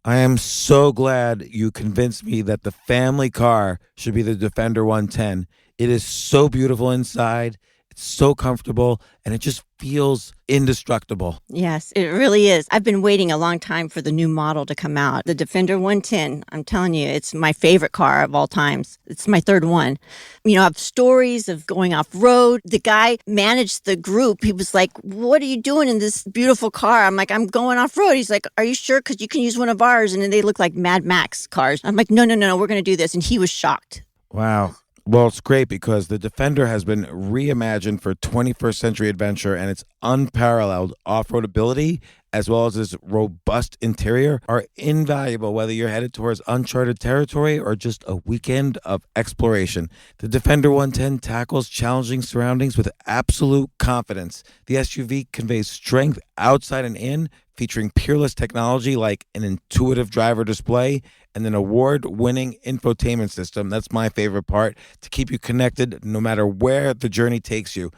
I am so glad you convinced me that the family car should be the Defender 110. It is so beautiful inside. It's so comfortable, and it just feels indestructible. Yes, it really is. I've been waiting a long time for the new model to come out. The Defender 110, I'm telling you, it's my favorite car of all times. It's my third one. You know, I have stories of going off-road. The guy managed the group. He was like, what are you doing in this beautiful car? I'm like, I'm going off-road. He's like, are you sure? Because you can use one of ours. And then they look like Mad Max cars. I'm like, no, we're going to do this. And he was shocked. Wow. Well, it's great because the Defender has been reimagined for 21st century adventure, and its unparalleled off-road ability, as well as its robust interior, are invaluable whether you're headed towards uncharted territory or just a weekend of exploration. The Defender 110 tackles challenging surroundings with absolute confidence. The SUV conveys strength outside and in, featuring peerless technology like an intuitive driver display and an award-winning infotainment system. That's my favorite part, to keep you connected no matter where the journey takes you.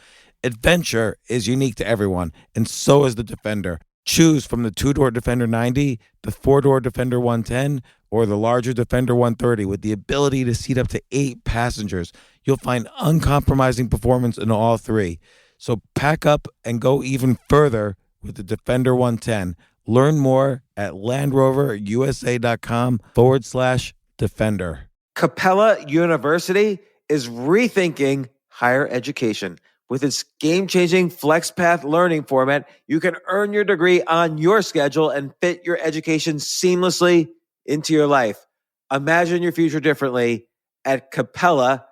Adventure is unique to everyone, and so is the Defender. Choose from the two-door Defender 90, the four-door Defender 110, or the larger Defender 130 with the ability to seat up to 8 passengers. You'll find uncompromising performance in all three. So pack up and go even further with the Defender 110. Learn more at LandRoverUSA.com/Defender. Capella University is rethinking higher education. With its game-changing FlexPath learning format, you can earn your degree on your schedule and fit your education seamlessly into your life. Imagine your future differently at capella.edu.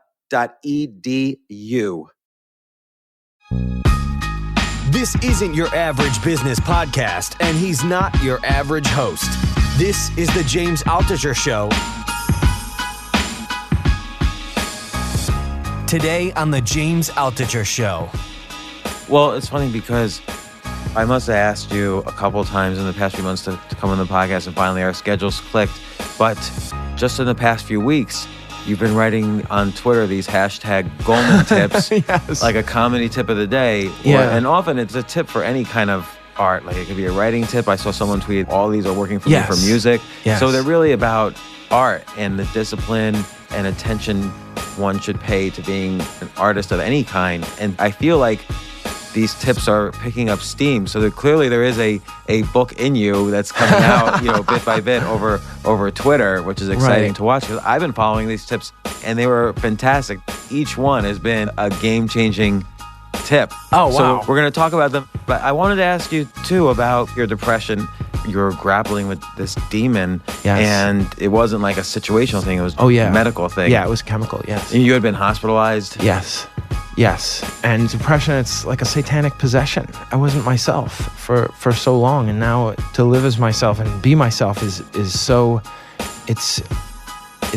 This isn't your average business podcast, and he's not your average host. This is the James Altucher Show. Today on the James Altucher Show. Well, it's funny because I must have asked you a couple of times in the past few months to come on the podcast, and finally our schedules clicked. But just in the past few weeks, you've been writing on Twitter these hashtag Gulman tips, Yes. like a comedy tip of the day. Yeah. And often it's a tip for any kind of art. Like it could be a writing tip. I saw someone tweet, all these are working for me for music. Yes. So they're really about art and the discipline and attention one should pay to being an artist of any kind. And I feel like these tips are picking up steam. So clearly there is a book in you that's coming out, bit by bit over Twitter, which is exciting to watch. Because I've been following these tips and they were fantastic. Each one has been a game-changing tip. Oh, wow. So we're going to talk about them. But I wanted to ask you, too, about your depression. You were grappling with this demon. Yes. And it wasn't like a situational thing. It was a medical thing. Yeah, it was chemical, yes. And you had been hospitalized? Yes. And depression, it's like a satanic possession. I wasn't myself for so long, and now to live as myself and be myself is so, it's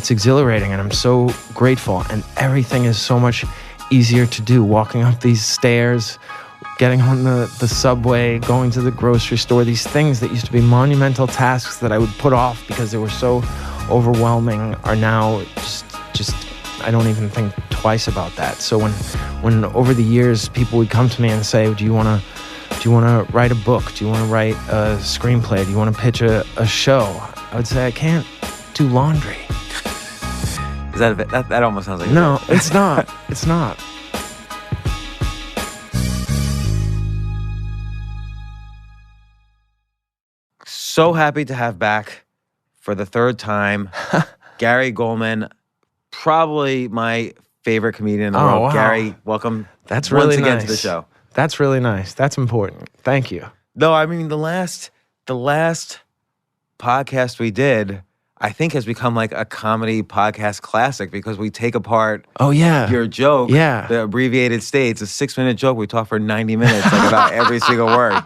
exhilarating, and I'm so grateful, and everything is so much easier to do. Walking up these stairs, getting on the subway, going to the grocery store, these things that used to be monumental tasks that I would put off because they were so overwhelming are now just I don't even think twice about that. So when over the years people would come to me and say, do you want to write a book? Do you want to write a screenplay? Do you want to pitch a show? I would say, I can't do laundry. Is that almost sounds like no, it's not. It's not. So happy to have back for the third time Gary Gulman, probably my favorite comedian in the world. Wow. Gary, welcome. That's really once again nice. to the show. That's really nice. That's important. Thank you. No, I mean the last podcast we did, I think, has become like a comedy podcast classic because we take apart your joke, the abbreviated state. It's a 6-minute joke. We talk for 90 minutes, like about every single word.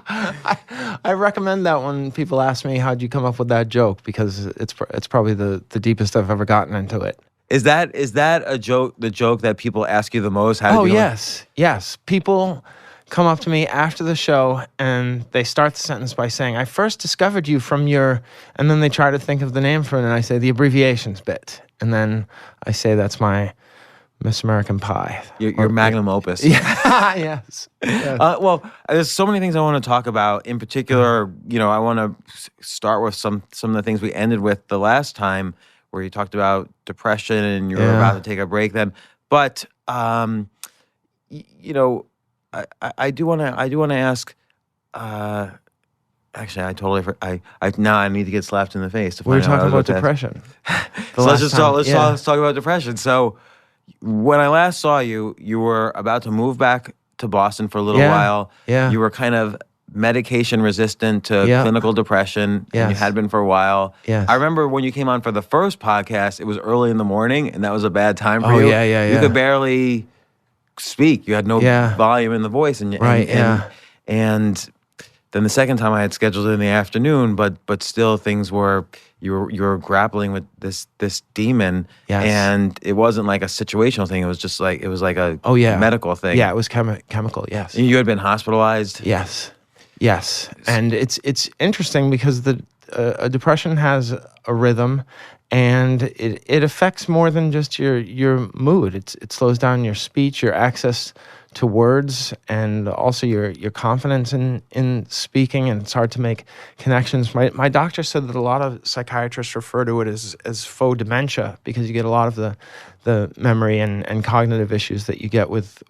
I recommend that when people ask me, how'd you come up with that joke? Because it's probably the deepest I've ever gotten into it. Is that a joke, the joke that people ask you the most? Yes. People come up to me after the show and they start the sentence by saying, I first discovered you from your, and then they try to think of the name for it, and I say the abbreviations bit. And then I say that's my Miss American Pie. Your magnum opus. Yeah, yes. Yes. Well, there's so many things I want to talk about. In particular, I want to start with some of the things we ended with the last time, where you talked about depression and you were about to take a break then. But I do want to ask. Actually, I totally. Now I need to get slapped in the face to We were find out talking what about I was about to ask. depression. So let's talk about depression. So when I last saw you, you were about to move back to Boston for a little while. Yeah. You were kind of medication resistant to clinical depression, and you Yes. had been for a while. Yes. I remember when you came on for the first podcast, it was early in the morning, and that was a bad time for Oh, you. yeah. You could barely speak. You had no volume in the voice, and then the second time I had scheduled it in the afternoon, but still things were you were grappling with this demon, and it wasn't like a situational thing. It was just like a medical thing. Yeah, it was chemical. Yes. And you had been hospitalized. Yes. And it's interesting because a depression has a rhythm, and it affects more than just your mood. It slows down your speech, your access to words, and also your confidence in speaking, and it's hard to make connections. My doctor said that a lot of psychiatrists refer to it as faux dementia, because you get a lot of the memory and cognitive issues that you get with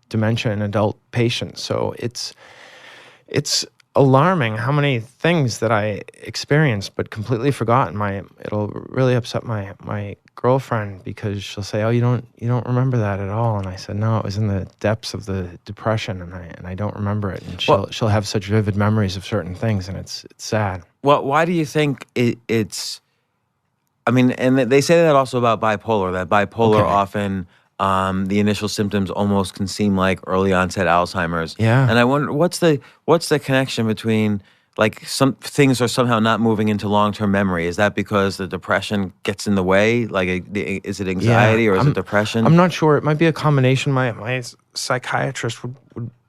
dementia in adult patients. So it's alarming how many things that I experienced but completely forgotten. It'll really upset my girlfriend, because she'll say, "Oh, you don't remember that at all?" And I said, "No, it was in the depths of the depression, and I don't remember it." And she'll have such vivid memories of certain things, and it's sad. Well, why do you think it's? I mean, and they say that also about bipolar. That bipolar often. The initial symptoms almost can seem like early onset Alzheimer's. Yeah. And I wonder what's the connection between, like, some things are somehow not moving into long-term memory. Is that because the depression gets in the way? Like, is it anxiety or is it depression? I'm not sure. It might be a combination. My psychiatrist would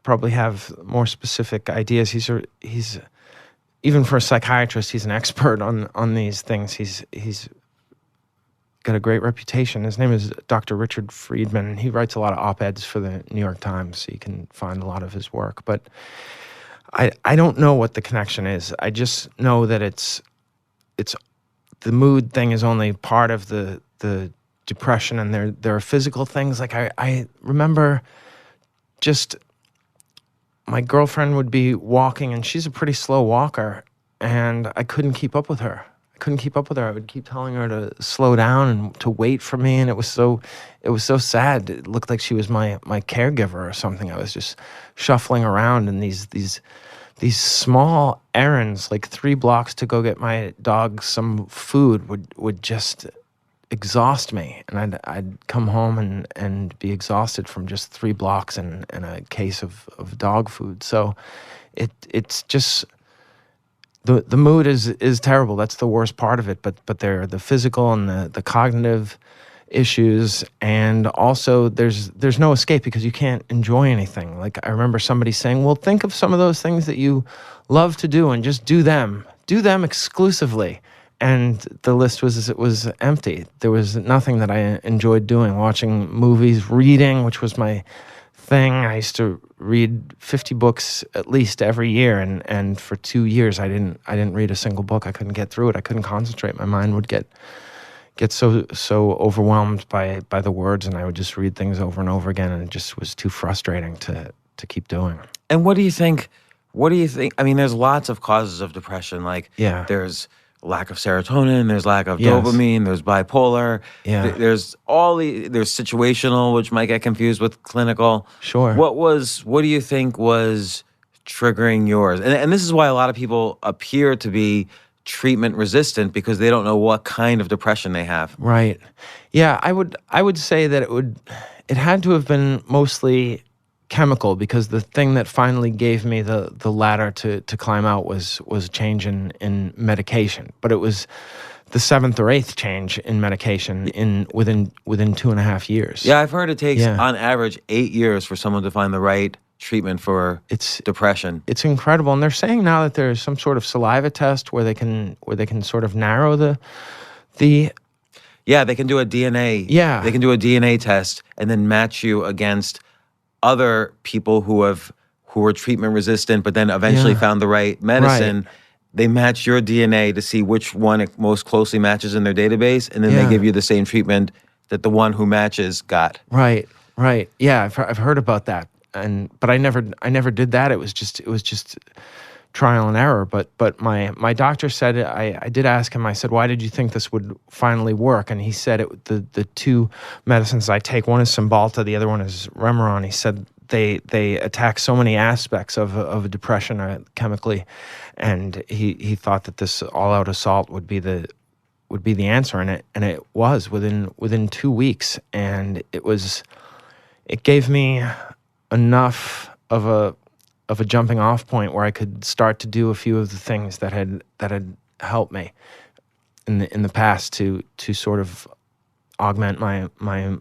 probably have more specific ideas. He's even for a psychiatrist, he's an expert on these things. He's got a great reputation. His name is Dr. Richard Friedman. He writes a lot of op-eds for the New York Times, so you can find a lot of his work. But I don't know what the connection is. I just know that it's the mood thing is only part of the depression, and there are physical things. Like I remember just my girlfriend would be walking, and she's a pretty slow walker, and I couldn't keep up with her. I would keep telling her to slow down and to wait for me, and it was so sad. It looked like she was my caregiver or something. I was just shuffling around, and these small errands, like 3 blocks to go get my dog some food, would just exhaust me, and I'd come home and be exhausted from just 3 blocks and a case of dog food. So it's just. The mood is terrible. That's the worst part of it. But there are the physical and the cognitive issues, and also there's no escape because you can't enjoy anything. Like I remember somebody saying, "Well, think of some of those things that you love to do and just do them. Do them exclusively." And the list was empty. There was nothing that I enjoyed doing. Watching movies, reading, which was my thing. I used to read 50 books at least every year, and for 2 years I didn't read a single book. I couldn't get through it. I couldn't concentrate. My mind would get so overwhelmed by the words, and I would just read things over and over again, and it just was too frustrating to keep doing. And what do you think? I mean, there's lots of causes of depression. Like, there's lack of serotonin, there's lack of dopamine, there's bipolar, there's situational, which might get confused with clinical. Sure. What do you think was triggering yours? And this is why a lot of people appear to be treatment resistant, because they don't know what kind of depression they have. Right. Yeah, I would say that it had to have been mostly chemical, because the thing that finally gave me the ladder to climb out was a change in medication. But it was the 7th or 8th change in medication within 2.5 years. Yeah, I've heard it takes on average 8 years for someone to find the right treatment for depression. It's incredible, and they're saying now that there's some sort of saliva test where they can sort of narrow the. Yeah, they can do a DNA. Yeah. They can do a DNA test and then match you against other people who were treatment resistant, but then eventually Yeah. found the right medicine. They match your DNA to see which one it most closely matches in their database, and then they Yeah. give you the same treatment that the one who matches got. Right. Yeah, I've heard about that, but I never did that. It was just trial and error. But my doctor said, I did ask him. I said, why did you think this would finally work? And he said the two medicines I take, one is Cymbalta, the other one is Remeron. He said they attack so many aspects of depression chemically, and he thought that this all-out assault would be the answer, and it was within 2 weeks, and it gave me enough of a jumping off point where I could start to do a few of the things that had helped me in the past to sort of augment my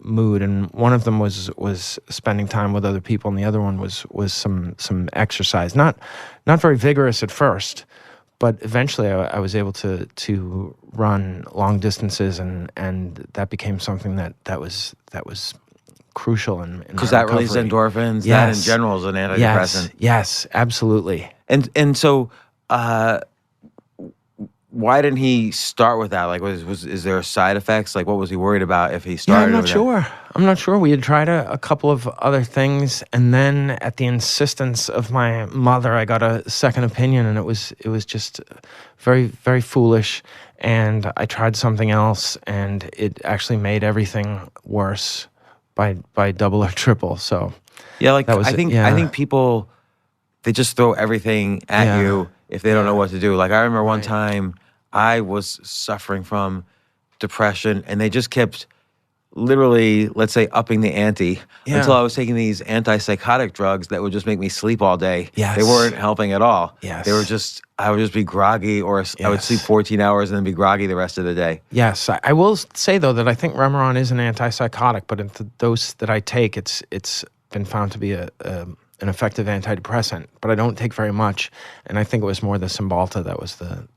mood. And one of them was spending time with other people, and the other one was some exercise. Not very vigorous at first, but eventually I was able to run long distances, and that became something that was crucial in Because my that releases recovery. endorphins. Yes. That in general is an antidepressant. Yes, absolutely. And so, why didn't he start with that? Like, is there side effects? Like, what was he worried about if he Yeah, started? I'm not with that? sure. I'm not sure. We had tried a couple of other things, and then at the insistence of my mother, I got a second opinion, and it was just very, very foolish. And I tried something else, and it actually made everything worse by double or triple. So Yeah, like that was I it, think yeah. I think people, they just throw everything at Yeah. you if they don't know Yeah. what to do. Like I remember one Right. time I was suffering from depression, and they just kept literally, let's say, upping the ante Yeah. until I was taking these antipsychotic drugs that would just make me sleep all day. Yes. They weren't helping at all. Yes. They were just, I would just be groggy, or I would Yes. sleep 14 hours and then be groggy the rest of the day. Yes, I will say though that I think Remeron is an antipsychotic, but in the dose that I take, it's been found to be an effective antidepressant. But I don't take very much, and I think it was more the Cymbalta that was the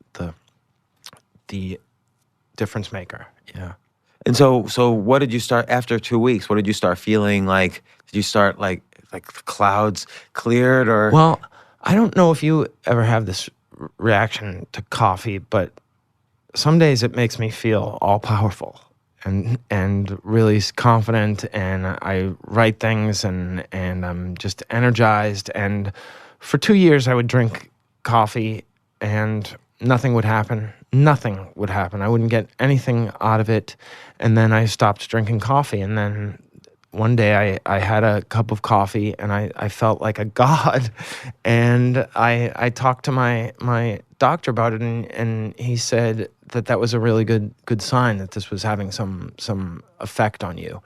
difference maker. Yeah. And so what did you start after 2 weeks? What did you start feeling like? Did you start like the clouds cleared, or? Well, I don't know if you ever have this reaction to coffee, but some days it makes me feel all powerful and really confident, and I write things and I'm just energized. And for 2 years I would drink coffee and nothing would happen. Nothing would happen. I wouldn't get anything out of it. And then I stopped drinking coffee, and then one day I had a cup of coffee, and I felt like a god. And I talked to my doctor about it, and he said that was a really good sign that this was having some effect on you.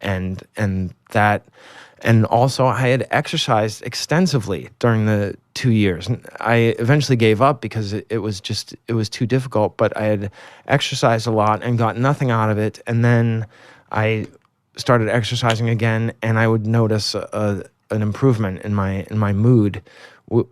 And also I had exercised extensively during the 2 years. And I eventually gave up because it was too difficult, but I had exercised a lot and got nothing out of it. And then I started exercising again, and I would notice an improvement in my mood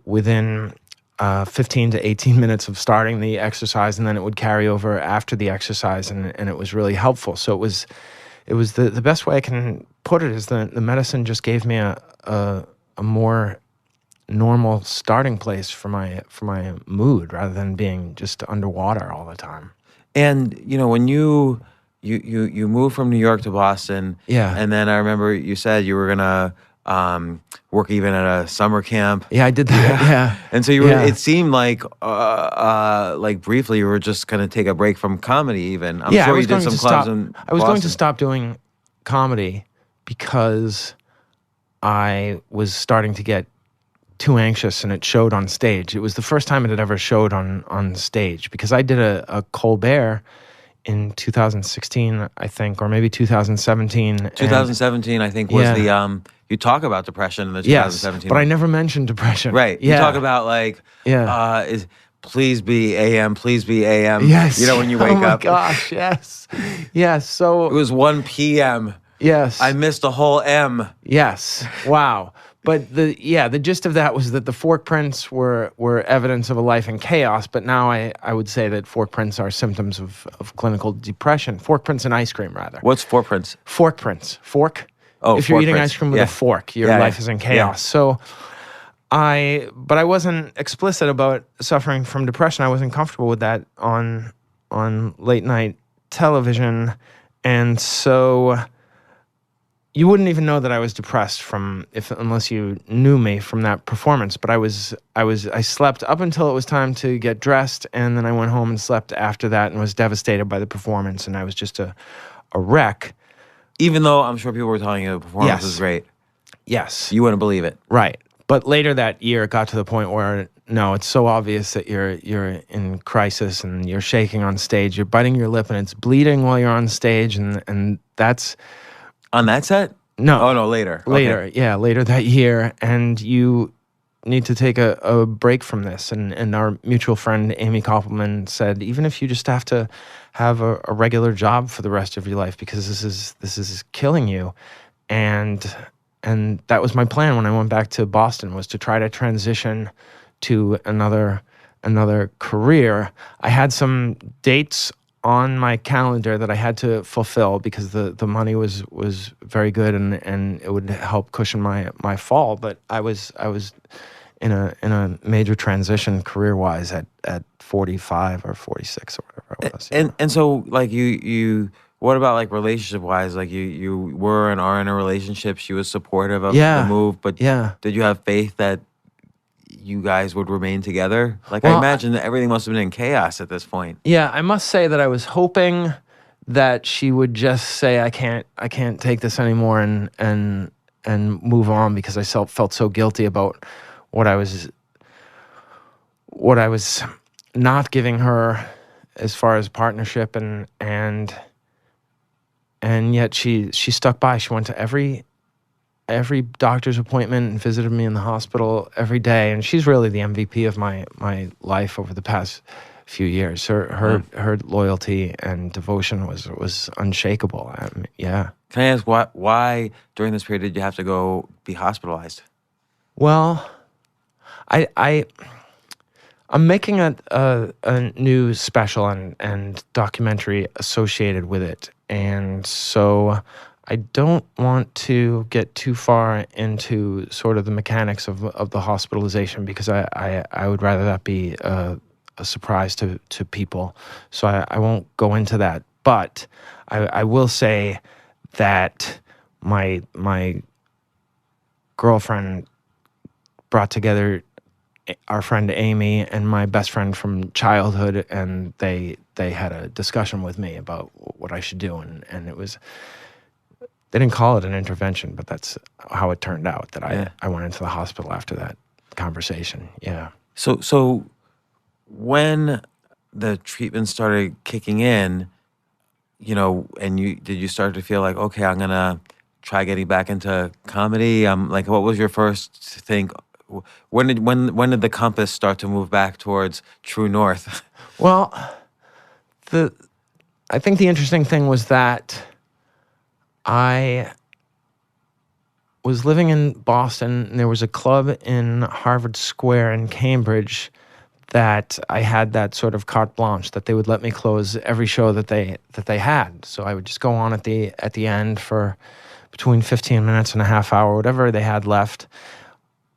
within 15 to 18 minutes of starting the exercise, and then it would carry over after the exercise, and it was really helpful. So it was the best way I can put it is the medicine just gave me a more normal starting place for my mood, rather than being just underwater all the time. And when you moved from New York to Boston, Yeah. and then I remember you said you were gonna work even at a summer camp. Yeah, I did that. Yeah. And so you were. Yeah. It seemed like briefly you were just gonna take a break from comedy. Even I'm Yeah, sure I was you did going some to clubs stop. in I was going to Boston. stop doing comedy because I was starting to get too anxious, and it showed on stage. It was the first time it had ever showed on stage, because I did a Colbert in 2016, I think, or maybe 2017. 2017, I think, was Yeah. you talk about depression in the Yes, 2017. but I never mentioned depression. Right. Yeah. You talk about please be AM, please be AM. Yes. When you wake oh my up. gosh, yes. Yes, so... It was 1 p.m. Yes. I missed a whole M. Yes. Wow. But the gist of that was that the fork prints were evidence of a life in chaos. But now I would say that fork prints are symptoms of clinical depression. Fork prints in ice cream, rather. What's fork prints? Fork prints. Fork. Oh, if you're fork eating prints. ice cream with Yeah. a fork, your Yeah, life yeah. is in chaos. So but I wasn't explicit about suffering from depression. I wasn't comfortable with that on late night television, and so you wouldn't even know that I was depressed unless you knew me from that performance. But I slept up until it was time to get dressed, and then I went home and slept after that, and was devastated by the performance, and I was just a wreck. Even though I'm sure people were telling you the performance Yes. was great, Yes, you wouldn't believe it. right. But later that year, it got to the point where no, it's so obvious that you're in crisis and you're shaking on stage. You're biting your lip and it's bleeding while you're on stage, and that's On that set? no. Oh no, later. Later, Okay. yeah, later that year, and you need to take a break from this. And our mutual friend Amy Koppelman said, even if you just have to have a regular job for the rest of your life, because this is killing you, and that was my plan when I went back to Boston, was to try to transition to another career. I had some dates on my calendar that I had to fulfill because the money was very good and it would help cushion my fall. But I was in a major transition career-wise at 45 or 46 or whatever it was. And so like you what about like relationship wise? Like you were and are in a relationship. She was supportive of the move, but did you have faith that you guys would remain together? Like, Well, I imagine that everything must have been in chaos at this point. Yeah, I must say that I was hoping that she would just say, I can't take this anymore and move on, because I felt so guilty about what I was not giving her as far as partnership, and yet she stuck by. She went to every doctor's appointment and visited me in the hospital every day, and she's really the MVP of my life over the past few years. Her loyalty and devotion was unshakable. I mean, yeah. Can I ask why during this period did you have to go be hospitalized? Well, I'm making a new special and documentary associated with it, and so I don't want to get too far into sort of the mechanics of the hospitalization, because I would rather that be a surprise to people. So I won't go into that. But I will say that my girlfriend brought together our friend Amy and my best friend from childhood, and they had a discussion with me about what I should do, and it was, they didn't call it an intervention, but that's how it turned out, that I went into the hospital after that conversation. Yeah. So when the treatment started kicking in, and did you start to feel like, okay, I'm gonna try getting back into comedy? Like, what was your first think? When did the compass start to move back towards true north? Well, I think the interesting thing was that I was living in Boston, and there was a club in Harvard Square in Cambridge that I had that sort of carte blanche, that they would let me close every show that they had. So I would just go on at the end for between 15 minutes and a half hour, whatever they had left,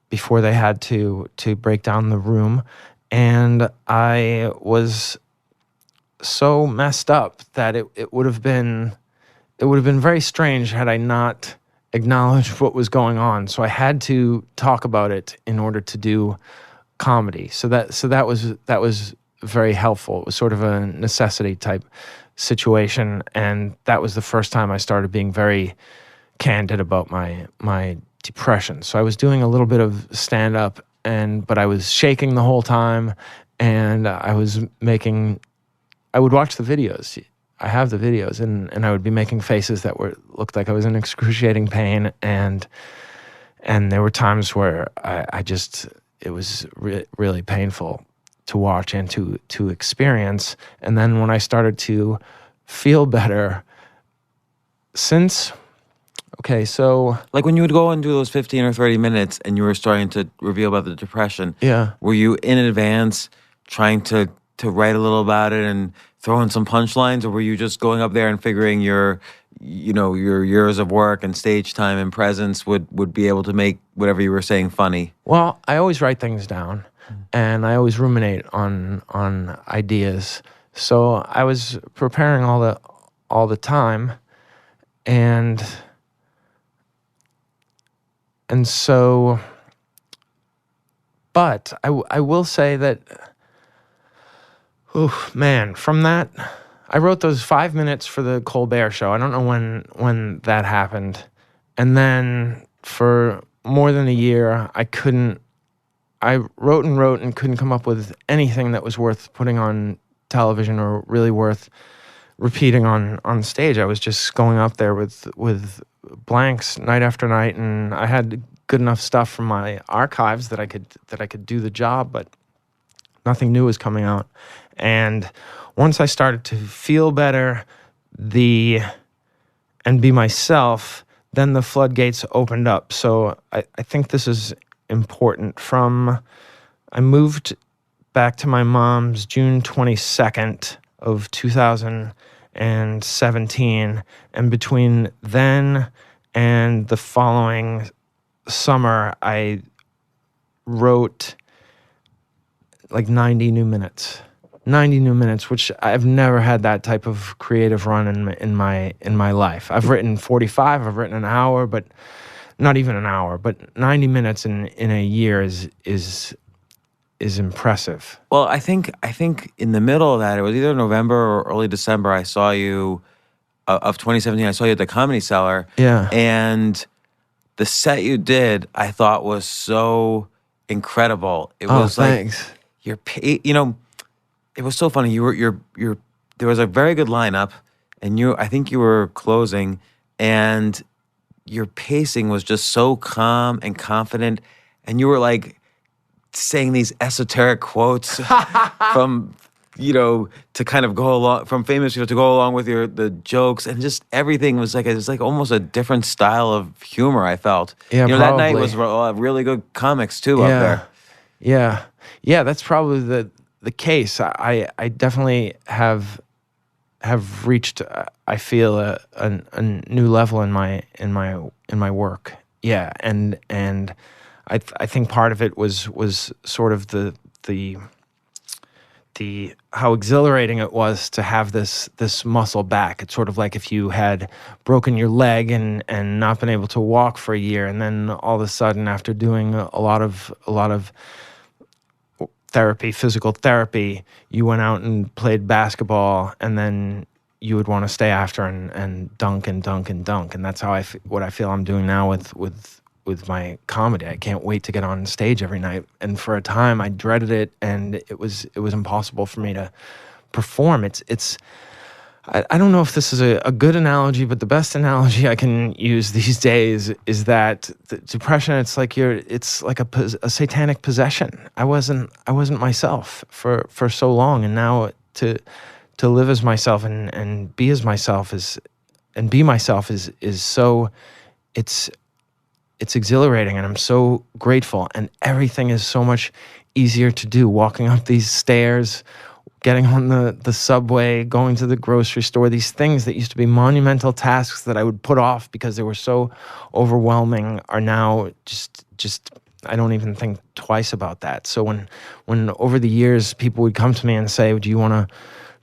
before they had to break down the room. And I was so messed up that it would have been very strange had I not acknowledged what was going on. So I had to talk about it in order to do comedy. So that was very helpful. It was sort of a necessity type situation, and that was the first time I started being very candid about my depression. So I was doing a little bit of stand-up, but I was shaking the whole time, and I would watch the videos. I have the videos, and I would be making faces that looked like I was in excruciating pain, and there were times where it was really painful to watch and to experience. And then when I started to feel better, since Okay, so Like when you would go and do those 15 or 30 minutes and you were starting to reveal about the depression, yeah. were you in advance trying to write a little about it and throw in some punchlines, or were you just going up there and figuring your years of work and stage time and presence would be able to make whatever you were saying funny? Well, I always write things down, and I always ruminate on ideas. So I was preparing all the time, and so, but I will say that, oh man, from that, I wrote those 5 minutes for the Colbert Show. I don't know when that happened, and then for more than a year, I wrote and couldn't come up with anything that was worth putting on television or really worth repeating on stage. I was just going up there with blanks night after night, and I had good enough stuff from my archives that I could do the job, but nothing new was coming out. And once I started to feel better and be myself, then the floodgates opened up. So I think this is important. I moved back to my mom's June 22nd of 2017, and between then and the following summer, I wrote like 90 new minutes, which I've never had that type of creative run in my life. I've written 45, I've written an hour, but not even an hour, but 90 minutes in a year is impressive. Well, I think in the middle of that, it was either November or early December, I saw you, of 2017, I saw you at the Comedy Cellar. Yeah. And the set you did, I thought was so incredible. It was thanks. it was so funny. You're there was a very good lineup, and I think you were closing, and your pacing was just so calm and confident, and you were like saying these esoteric quotes from, to kind of go along, from famous people to go along with the jokes, and just everything was like, it was like almost a different style of humor, I felt. Yeah, that night probably. was really good comics too up there. Yeah, that's probably the case. I definitely have reached, I feel, a new level in my work. Yeah, and I think part of it was sort of the how exhilarating it was to have this muscle back. It's sort of like if you had broken your leg and not been able to walk for a year, and then all of a sudden, after doing a lot of therapy, physical therapy, you went out and played basketball, and then you would want to stay after and dunk and dunk and dunk. And that's how what I feel I'm doing now with my comedy. I can't wait to get on stage every night. And for a time, I dreaded it, and it was impossible for me to perform. I don't know if this is a good analogy, but the best analogy I can use these days is that the depression, it's like a satanic possession. I wasn't myself for so long, and now to live as myself and be as myself is so, it's exhilarating, and I'm so grateful, and everything is so much easier to do. Walking up these stairs, getting on the subway, going to the grocery store, these things that used to be monumental tasks that I would put off because they were so overwhelming are now just I don't even think twice about that. So when over the years people would come to me and say, do you want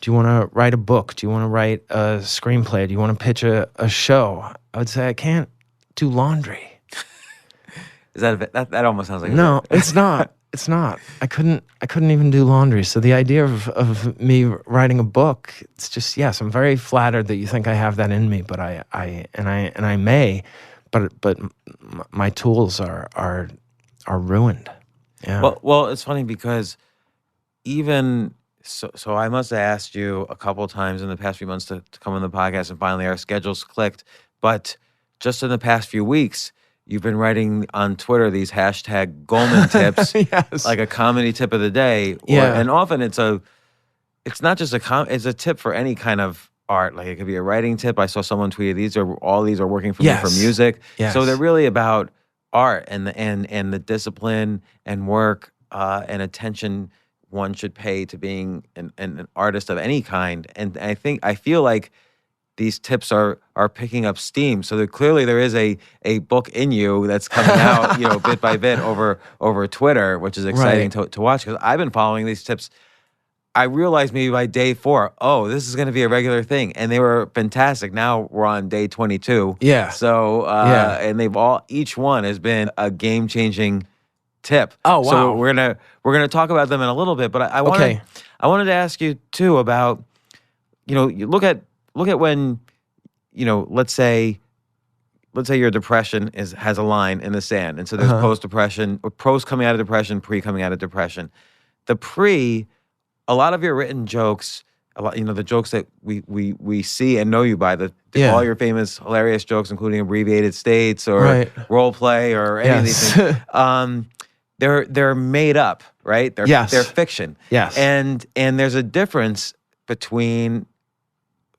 to write a book? Do you want to write a screenplay? Do you want to pitch a show? I would say, I can't do laundry. Is that almost sounds like No, it's not. It's not. I couldn't even do laundry. So the idea of me writing a book, it's just, yes, I'm very flattered that you think I have that in me, but I may, but my tools are ruined. Yeah. Well, it's funny because even so I must have asked you a couple of times in the past few months to come on the podcast, and finally our schedules clicked. But just in the past few weeks, you've been writing on Twitter these hashtag Gulman tips, Yes. like a comedy tip of the day. Yeah. And often it's not just it's a tip for any kind of art. Like it could be a writing tip. I saw someone tweeted these are working for me for Yes. music. Yes. So they're really about art and the discipline and work and attention one should pay to being an artist of any kind. And I feel like these tips are picking up steam. So clearly there is a book in you that's coming out, bit by bit over Twitter, which is exciting to watch because I've been following these tips. I realized maybe by day 4, oh, this is going to be a regular thing, and they were fantastic. Now we're on day 22. Yeah. So and each one has been a game changing tip. Oh, wow. So we're gonna talk about them in a little bit, but I wanted to ask you too about, you look at when, let's say your depression has a line in the sand, and so there's post-depression, or post coming out of depression, pre coming out of depression. The pre, a lot of your written jokes, the jokes that we see and know you by, all your famous hilarious jokes, including abbreviated states or role play or any of these things. They're made up, right? They're fiction. Yes. And there's a difference between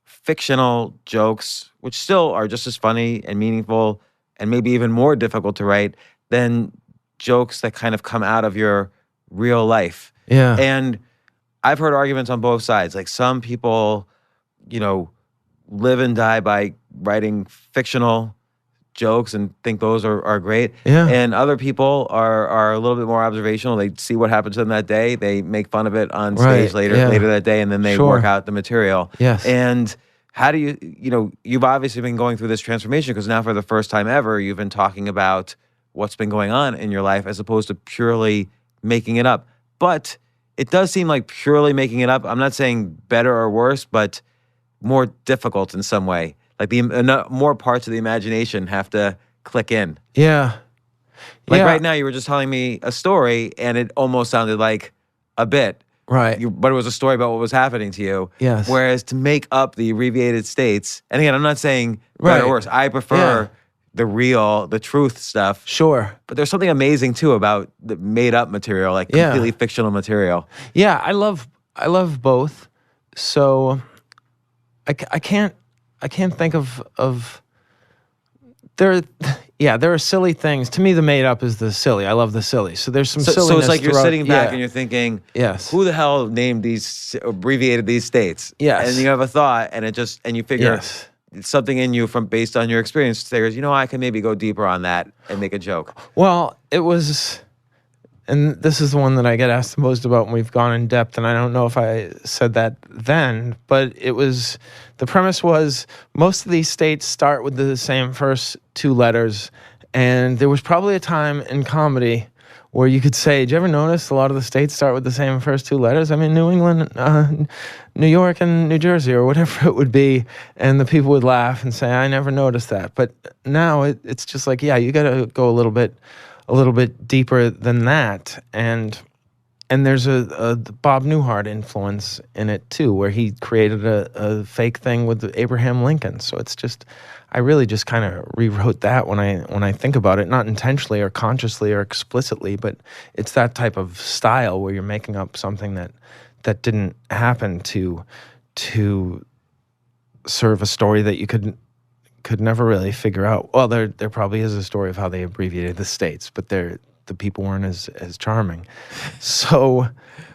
fictional jokes, which still are just as funny and meaningful and maybe even more difficult to write than jokes that kind of come out of your real life. Yeah. And I've heard arguments on both sides. Like some people, live and die by writing fictional jokes and think those are great. Yeah. And other people are a little bit more observational. They see what happened to them that day. They make fun of it on stage later that day, and then they work out the material. Yes. And how do you've obviously been going through this transformation because now for the first time ever, you've been talking about what's been going on in your life as opposed to purely making it up. But it does seem like purely making it up, I'm not saying better or worse, but more difficult in some way. Like more parts of the imagination have to click in. Yeah. Like right now, you were just telling me a story, and it almost sounded like a bit. Right. But it was a story about what was happening to you. Yes. Whereas to make up the abbreviated states, and again, I'm not saying better or worse. I prefer the truth stuff. Sure. But there's something amazing too about the made up material, like completely fictional material. Yeah, I love both. So I can't think of there are silly things. To me, the made up is the silly. I love the silly. So there's some silliness. So it's like you're sitting back and you're you're thinking, yes, who the hell named abbreviated these states? Yes. And you have a thought, and you figure something in you based on your experience figures, I can maybe go deeper on that and make a joke. Well, it was, and this is the one that I get asked the most about when we've gone in depth, and I don't know if I said that then, but the premise was most of these states start with the same first 2 letters, and there was probably a time in comedy where you could say, did you ever notice a lot of the states start with the same first 2 letters? I mean, New England, New York, and New Jersey, or whatever it would be, and the people would laugh and say, I never noticed that. But now it's just like, you got to go a little bit deeper than that, and there's a Bob Newhart influence in it too, where he created a fake thing with Abraham Lincoln. So it's just, I really just kind of rewrote that when I think about it, not intentionally or consciously or explicitly, but it's that type of style where you're making up something that didn't happen to serve a story that you could never really figure out. Well, there probably is a story of how they abbreviated the states, but the people weren't as charming. So,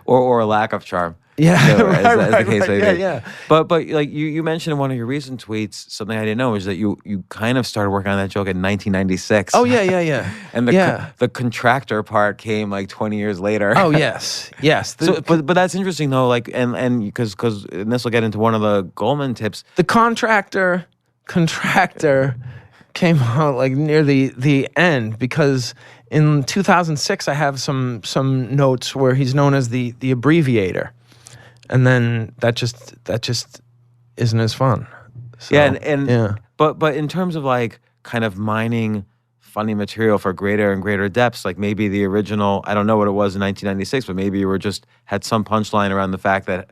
or a lack of charm. Yeah, as the case may be. Yeah. But like you mentioned in one of your recent tweets, something I didn't know is that you kind of started working on that joke in 1996. Oh yeah. And the contractor part came like 20 years later. Oh yes. So, but that's interesting though. Like and because this will get into one of the Gulman tips. The contractor came out like near the end because in 2006 I have some notes where he's known as the abbreviator, and then that just isn't as fun. So, but in terms of like kind of mining funny material for greater and greater depths, like maybe the original, I don't know what it was in 1996, but maybe you had some punchline around the fact that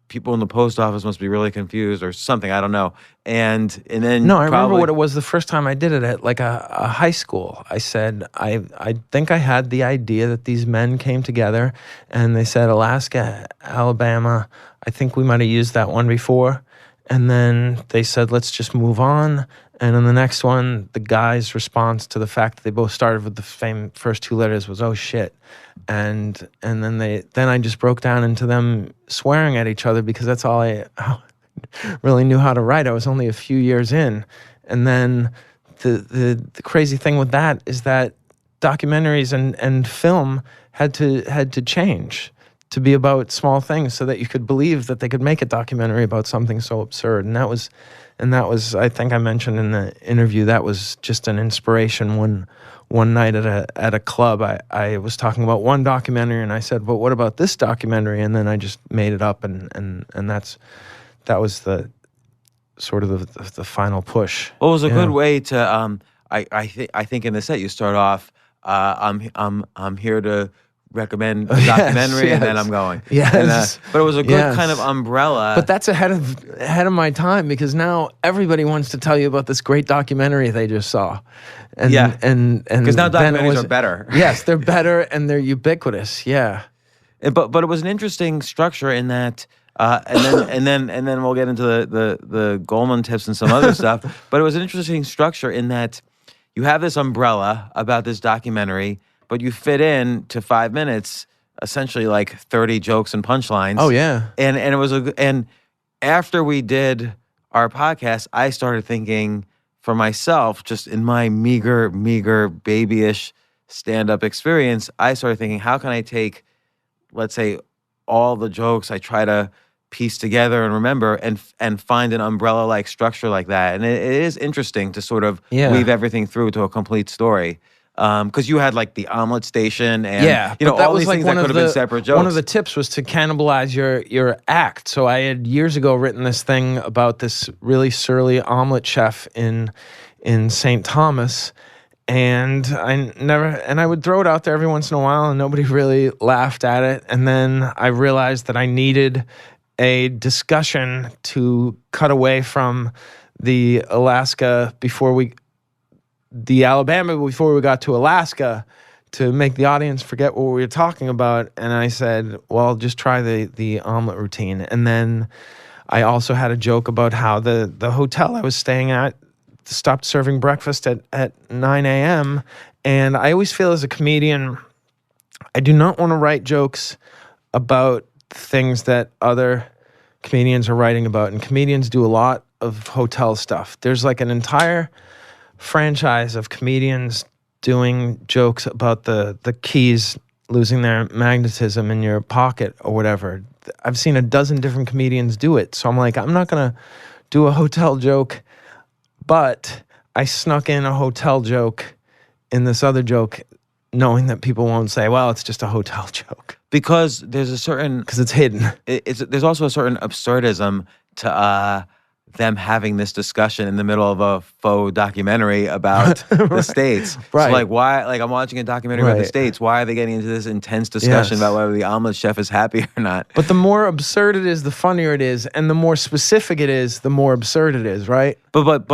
people in the post office must be really confused or something. I don't know. And then no, I remember what it was the first time I did it at like a high school. I said, I think I had the idea that these men came together and they said Alaska, Alabama. I think we might have used that one before. And then they said, let's just move on. And in the next one, the guy's response to the fact that they both started with the same first two letters was, "Oh shit." And then I just broke down into them swearing at each other, because that's all I really knew how to write. I was only a few years in. And then the crazy thing with that is that documentaries and film had to change to be about small things, so that you could believe that they could make a documentary about something so absurd. And that was, I think I mentioned in the interview, that was just an inspiration. One night at a club, I was talking about one documentary, and I said, "But what about this documentary?" And then I just made it up, and that was the sort of the final push. Well, it was a good way to. I think in the set you start off. I'm here to recommend a documentary, and then I'm going. Yes. But it was a good kind of umbrella. But that's ahead of my time, because now everybody wants to tell you about this great documentary they just saw. And because now documentaries are better. Yes, they're better, and they're ubiquitous. Yeah. But it was an interesting structure in that. And then we'll get into the Gulman tips and some other stuff. But it was an interesting structure in that you have this umbrella about this documentary, but you fit in to 5 minutes, essentially like 30 jokes and punchlines. Oh yeah. And it was and after we did our podcast, I started thinking for myself, just in my meager babyish stand-up experience, I started thinking, how can I take, let's say, all the jokes I try to piece together and remember, and find an umbrella-like structure like that. And it is interesting to sort of weave everything through to a complete story. Because you had like the omelet station, and you know, all these things that could have been separate jokes. One of the tips was to cannibalize your act. So I had years ago written this thing about this really surly omelet chef in St. Thomas, and I would throw it out there every once in a while, and nobody really laughed at it. And then I realized that I needed a discussion to cut away from the Alabama before we got to Alaska, to make the audience forget what we were talking about. And I said, well, just try the omelet routine. And then I also had a joke about how the hotel I was staying at stopped serving breakfast at 9 a.m. And I always feel as a comedian, I do not want to write jokes about things that other comedians are writing about. And comedians do a lot of hotel stuff. There's like an entire franchise of comedians doing jokes about the keys losing their magnetism in your pocket or whatever. I've seen a dozen different comedians do it. So I'm like, I'm not going to do a hotel joke, but I snuck in a hotel joke in this other joke, knowing that people won't say, well, it's just a hotel joke. Because there's a certain... Because it's hidden. There's also a certain absurdism to them having this discussion in the middle of a faux documentary about the States. Right. So like, why, like I'm watching a documentary about the States, why are they getting into this intense discussion about whether the omelet chef is happy or not? But the more absurd it is, the funnier it is, and the more specific it is, the more absurd it is, right? But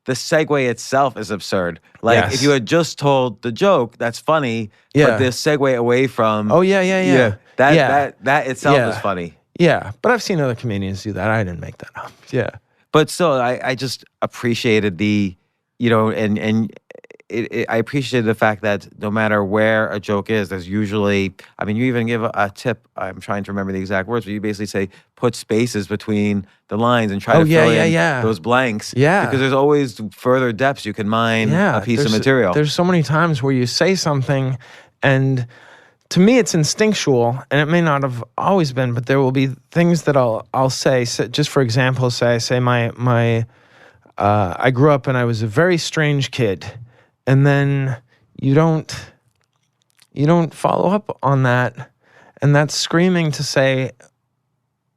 the segue itself is absurd. Like if you had just told the joke, that's funny. But the segue away from that itself is funny. Yeah, but I've seen other comedians do that. I didn't make that up. Yeah. But still, I just appreciated the, you know, I appreciated the fact that no matter where a joke is, there's usually, I mean, you even give a tip. I'm trying to remember the exact words, but you basically say, put spaces between the lines and try to fill in those blanks. Yeah. Because there's always further depths you can mine a piece of material. There's so many times where you say something, and to me it's instinctual, and it may not have always been, but there will be things that I'll say. So just for example, I say I grew up and I was a very strange kid. And then you don't follow up on that, and that's screaming to say,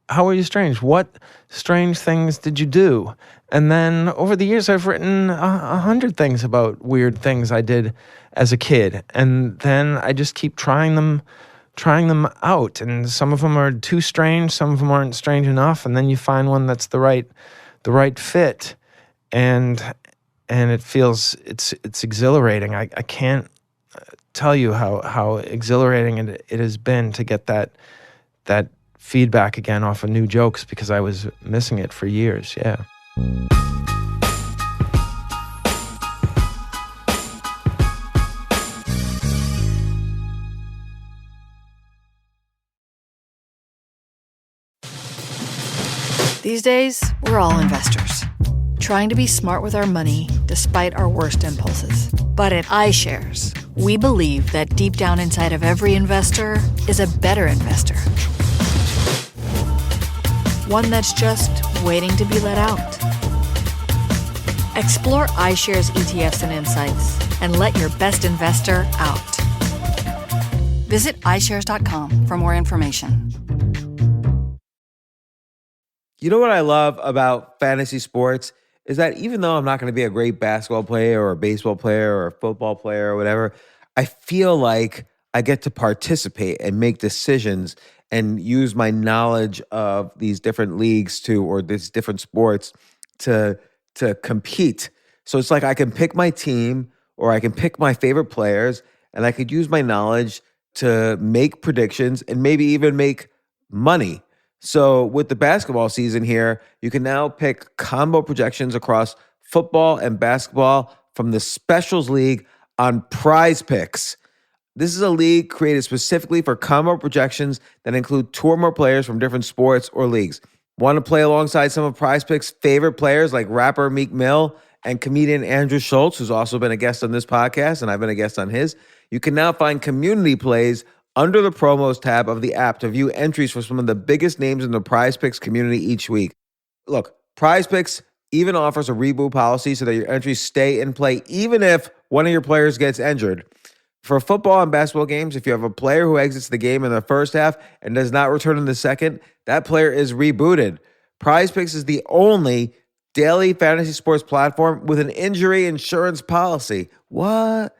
how are you strange? What strange things did you do? And then over the years, I've written 100 things about weird things I did as a kid, and then I just keep trying them out. And some of them are too strange, some of them aren't strange enough, and then you find one that's the right fit, and it feels it's exhilarating. I can't tell you how exhilarating it has been to get that feedback again off of new jokes because I was missing it for years. Yeah. These days, we're all investors, trying to be smart with our money despite our worst impulses. But at iShares, we believe that deep down inside of every investor is a better investor. One that's just waiting to be let out. Explore iShares ETFs and insights and let your best investor out. Visit iShares.com for more information. You know what I love about fantasy sports is that even though I'm not going to be a great basketball player or a baseball player or a football player or whatever, I feel like I get to participate and make decisions and use my knowledge of these different leagues or these different sports to compete. So it's like I can pick my team or I can pick my favorite players and I could use my knowledge to make predictions and maybe even make money. So with the basketball season here, you can now pick combo projections across football and basketball from the Specials League on Prize Picks. This is a league created specifically for combo projections that include two or more players from different sports or leagues. Want to play alongside some of Prize Picks' favorite players like rapper Meek Mill and comedian Andrew Schultz, who's also been a guest on this podcast, and I've been a guest on his? You can now find community plays under the promos tab of the app to view entries for some of the biggest names in the Prize Picks community each week. Look, Prize Picks even offers a reboot policy so that your entries stay in play even if one of your players gets injured. For football and basketball games, if you have a player who exits the game in the first half and does not return in the second, that player is rebooted. Prize Picks is the only daily fantasy sports platform with an injury insurance policy. What?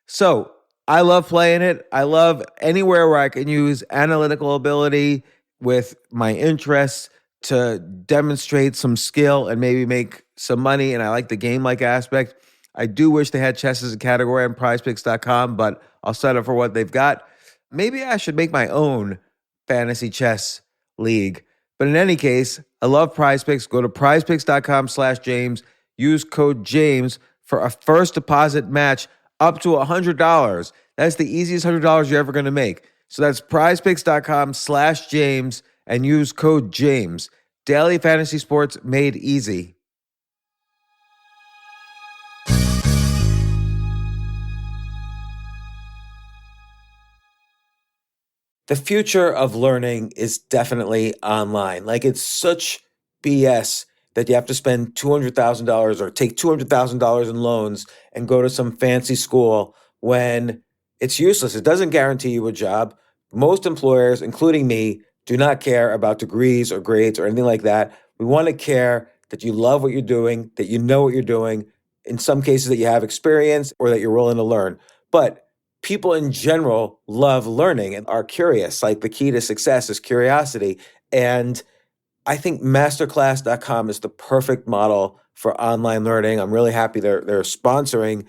So, I love playing it. I love anywhere where I can use analytical ability with my interests to demonstrate some skill and maybe make some money. And I like the game-like aspect. I do wish they had chess as a category on prizepicks.com, but I'll settle for what they've got. Maybe I should make my own fantasy chess league. But in any case, I love Prize Picks. Go to prizepicks.com/James. Use code James for a first deposit match up to $100. That's the easiest $100 you're ever going to make. So that's prizepicks.com/James and use code James. Daily fantasy sports made easy. The future of learning is definitely online. Like, it's such BS that you have to spend $200,000 or take $200,000 in loans and go to some fancy school when it's useless. It doesn't guarantee you a job. Most employers, including me, do not care about degrees or grades or anything like that. We want to care that you love what you're doing, that you know what you're doing, in some cases that you have experience or that you're willing to learn. But people in general love learning and are curious. Like, the key to success is curiosity. And I think masterclass.com is the perfect model for online learning. I'm really happy they're sponsoring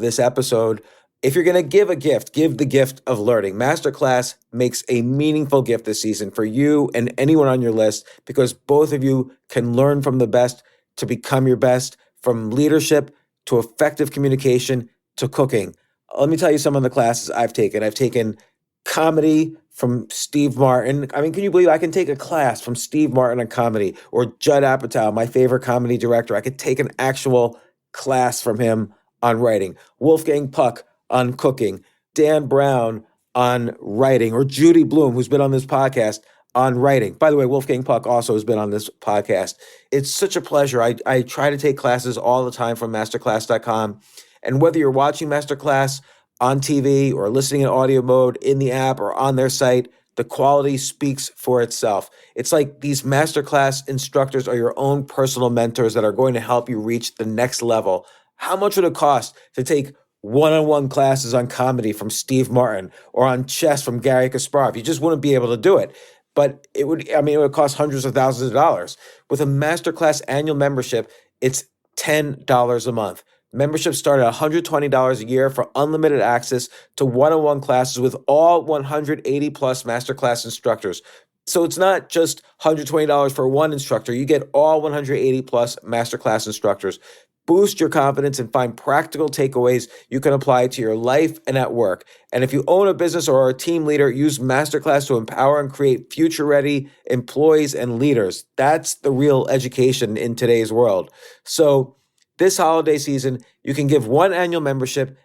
this episode. If you're going to give a gift, give the gift of learning. Masterclass makes a meaningful gift this season for you and anyone on your list, because both of you can learn from the best to become your best, from leadership to effective communication to cooking. Let me tell you some of the classes I've taken. I've taken comedy from Steve Martin. I mean, can you believe I can take a class from Steve Martin on comedy, or Judd Apatow, my favorite comedy director? I could take an actual class from him on writing. Wolfgang Puck on cooking. Dan Brown on writing, or Judy Bloom, who's been on this podcast, on writing. By the way, Wolfgang Puck also has been on this podcast. It's such a pleasure. I try to take classes all the time from masterclass.com. And whether you're watching Masterclass on TV or listening in audio mode in the app or on their site, the quality speaks for itself. It's like these Masterclass instructors are your own personal mentors that are going to help you reach the next level. How much would it cost to take one-on-one classes on comedy from Steve Martin or on chess from Gary Kasparov? You just wouldn't be able to do it. But it would cost hundreds of thousands of dollars. With a Masterclass annual membership, it's $10 a month. Memberships start at $120 a year for unlimited access to one-on-one classes with all 180 plus Masterclass instructors. So it's not just $120 for one instructor. You get all 180 plus masterclass instructors. Boost your confidence and find practical takeaways you can apply to your life and at work. And if you own a business or are a team leader, use Masterclass to empower and create future-ready employees and leaders. That's the real education in today's world. So this holiday season, you can give one annual membership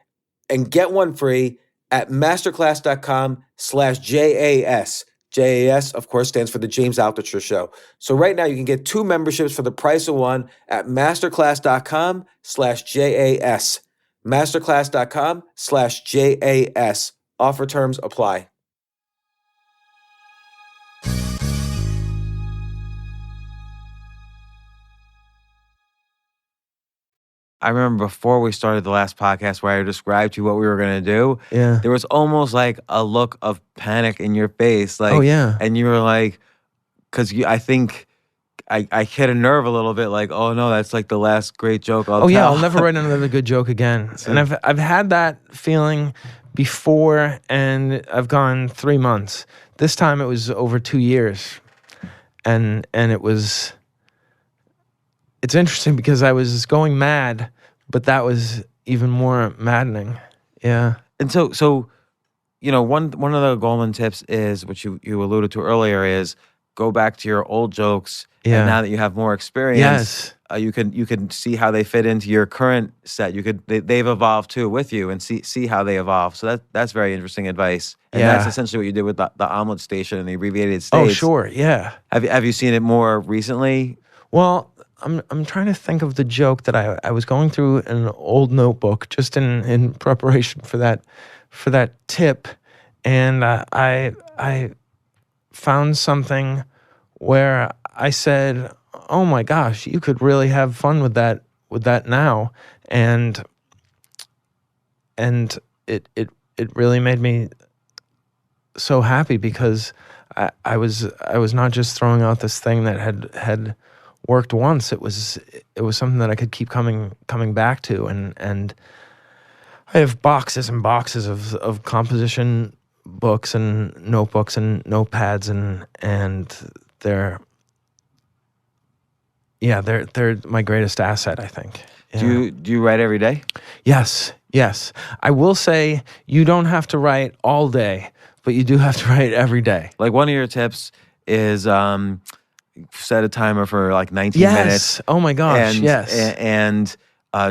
and get one free at masterclass.com/JAS. JAS, of course, stands for the James Altucher Show. So right now you can get 2 memberships for the price of one at masterclass.com/JAS. Masterclass.com/JAS. Offer terms apply. I remember before we started the last podcast where I described to you what we were going to do, Yeah. there was almost like a look of panic in your face. Like, Oh, yeah. And you were like, because I think I hit a nerve a little bit, like, oh no, that's like the last great joke I'll Oh yeah, tell. I'll never write another good joke again. And I've had that feeling before, and I've gone 3 months. This time it was over 2 years, and it's interesting because I was going mad, but that was even more maddening. Yeah. And so you know, one of the Gulman tips is, which you alluded to earlier, is go back to your old jokes. Yeah. And now that you have more experience, you can see how they fit into your current set. They've evolved too with you, and see how they evolve. So that's very interesting advice. And that's essentially what you did with the omelet station and the abbreviated states. Oh sure, yeah. Have you seen it more recently? Well, I'm trying to think of the joke that I was going through an old notebook just in preparation for that tip, and I found something where I said, "Oh my gosh, you could really have fun with that now," and it really made me so happy because I was not just throwing out this thing that had worked once. It was something that I could keep coming back to, and I have boxes and boxes of composition books and notebooks and notepads, and they're my greatest asset, I think. Yeah. Do you write every day? Yes. I will say you don't have to write all day, but you do have to write every day. Like one of your tips is set a timer for like 19 Yes. minutes. Oh my gosh. And, yes. And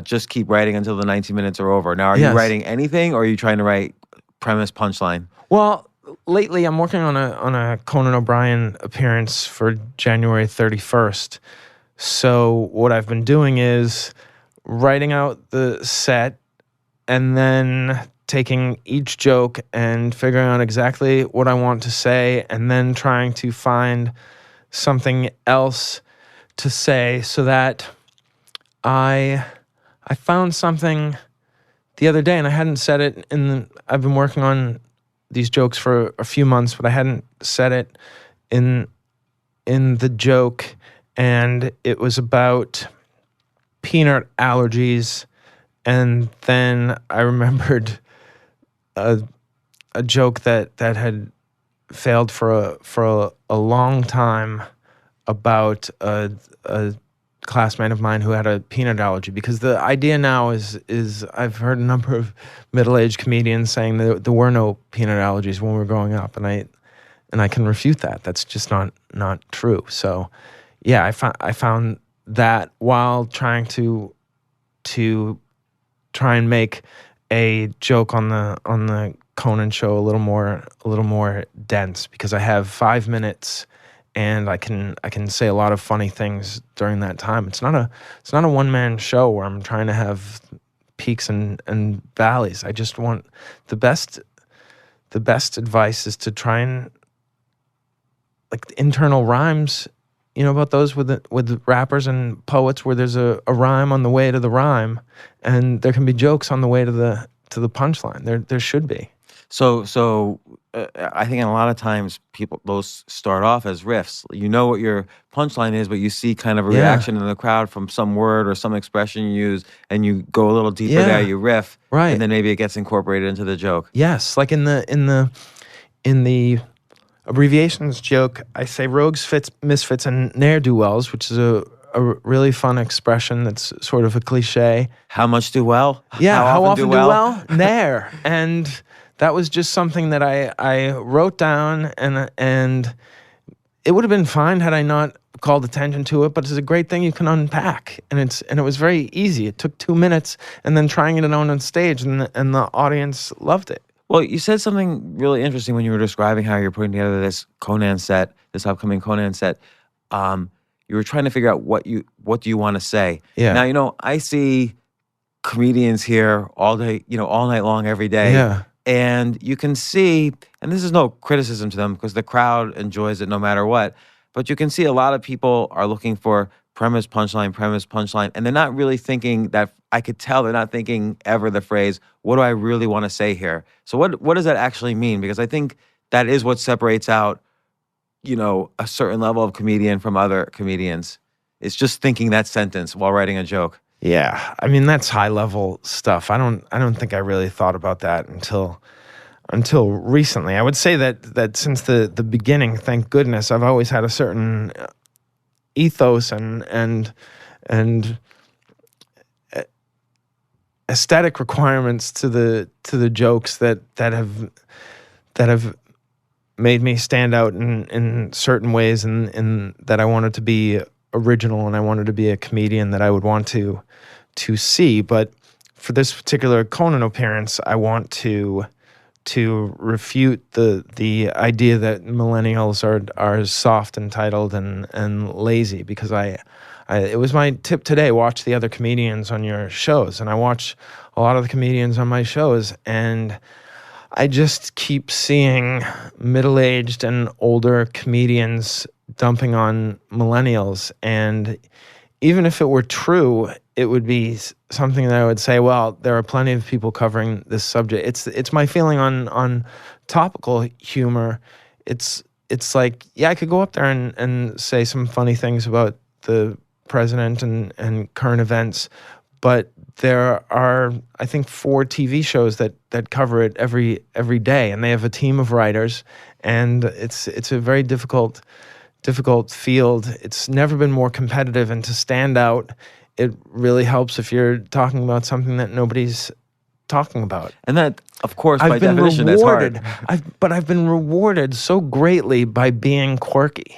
just keep writing until the 19 minutes are over. Now, are you writing anything, or are you trying to write premise, punchline? Well, lately I'm working on a Conan O'Brien appearance for January 31st. So what I've been doing is writing out the set and then taking each joke and figuring out exactly what I want to say, and then trying to find something else to say, so that I found something the other day, and I hadn't said it I've been working on these jokes for a few months, but I hadn't said it in the joke, and it was about peanut allergies. And then I remembered a joke that had failed for a long time about a classmate of mine who had a peanut allergy. Because the idea now is I've heard a number of middle-aged comedians saying that there were no peanut allergies when we were growing up, and I can refute that. That's just not true. So yeah, I found that while trying to try and make a joke on the Conan show a little more dense, because I have 5 minutes and I can say a lot of funny things during that time. It's not a one-man show where I'm trying to have peaks and valleys. I just want the best advice is to try and, like, internal rhymes, you know about those with rappers and poets, where there's a rhyme on the way to the rhyme, and there can be jokes on the way to the punchline. There should be. So I think a lot of times those start off as riffs. You know what your punchline is, but you see kind of a reaction in the crowd from some word or some expression you use, and you go a little deeper there. You riff, right, and then maybe it gets incorporated into the joke. Yes, like in the abbreviations joke, I say rogues, misfits, and ne'er-do-wells, which is a really fun expression that's sort of a cliche. How much do well? Yeah, how often do well? Ne'er. And that was just something that I wrote down, and it would have been fine had I not called attention to it, but it's a great thing you can unpack. And it was very easy. It took 2 minutes, and then trying it on stage, and the audience loved it. Well, you said something really interesting when you were describing how you're putting together this upcoming Conan set. You were trying to figure out what do you want to say. Yeah. Now, I see comedians here all day, all night long, every day. Yeah. And you can see, and this is no criticism to them because the crowd enjoys it no matter what, but you can see a lot of people are looking for premise, punchline, and they're not really thinking that. I could tell they're not thinking ever the phrase, what do I really want to say here? So what does that actually mean? Because I think that is what separates out, a certain level of comedian from other comedians. It's just thinking that sentence while writing a joke. Yeah, I mean that's high level stuff. I don't think I really thought about that until recently. I would say that since the beginning, thank goodness, I've always had a certain ethos and aesthetic requirements to the jokes that have made me stand out in certain ways, and that I wanted to be original, and I wanted to be a comedian that I would want to see. But for this particular Conan appearance, I want to refute the idea that millennials are soft, entitled, and lazy, because it was my tip today, watch the other comedians on your shows. And I watch a lot of the comedians on my shows, and I just keep seeing middle-aged and older comedians dumping on millennials. And even if it were true, it would be something that I would say, well, there are plenty of people covering this subject. It's my feeling on topical humor. It's like, yeah, I could go up there and say some funny things about the president and current events, but there are, I think, 4 TV shows that cover it every day, and they have a team of writers, and it's a very difficult field. It's never been more competitive, and to stand out, it really helps if you're talking about something that nobody's talking about. And that, of course, by definition, that's hard. But I've been rewarded so greatly by being quirky.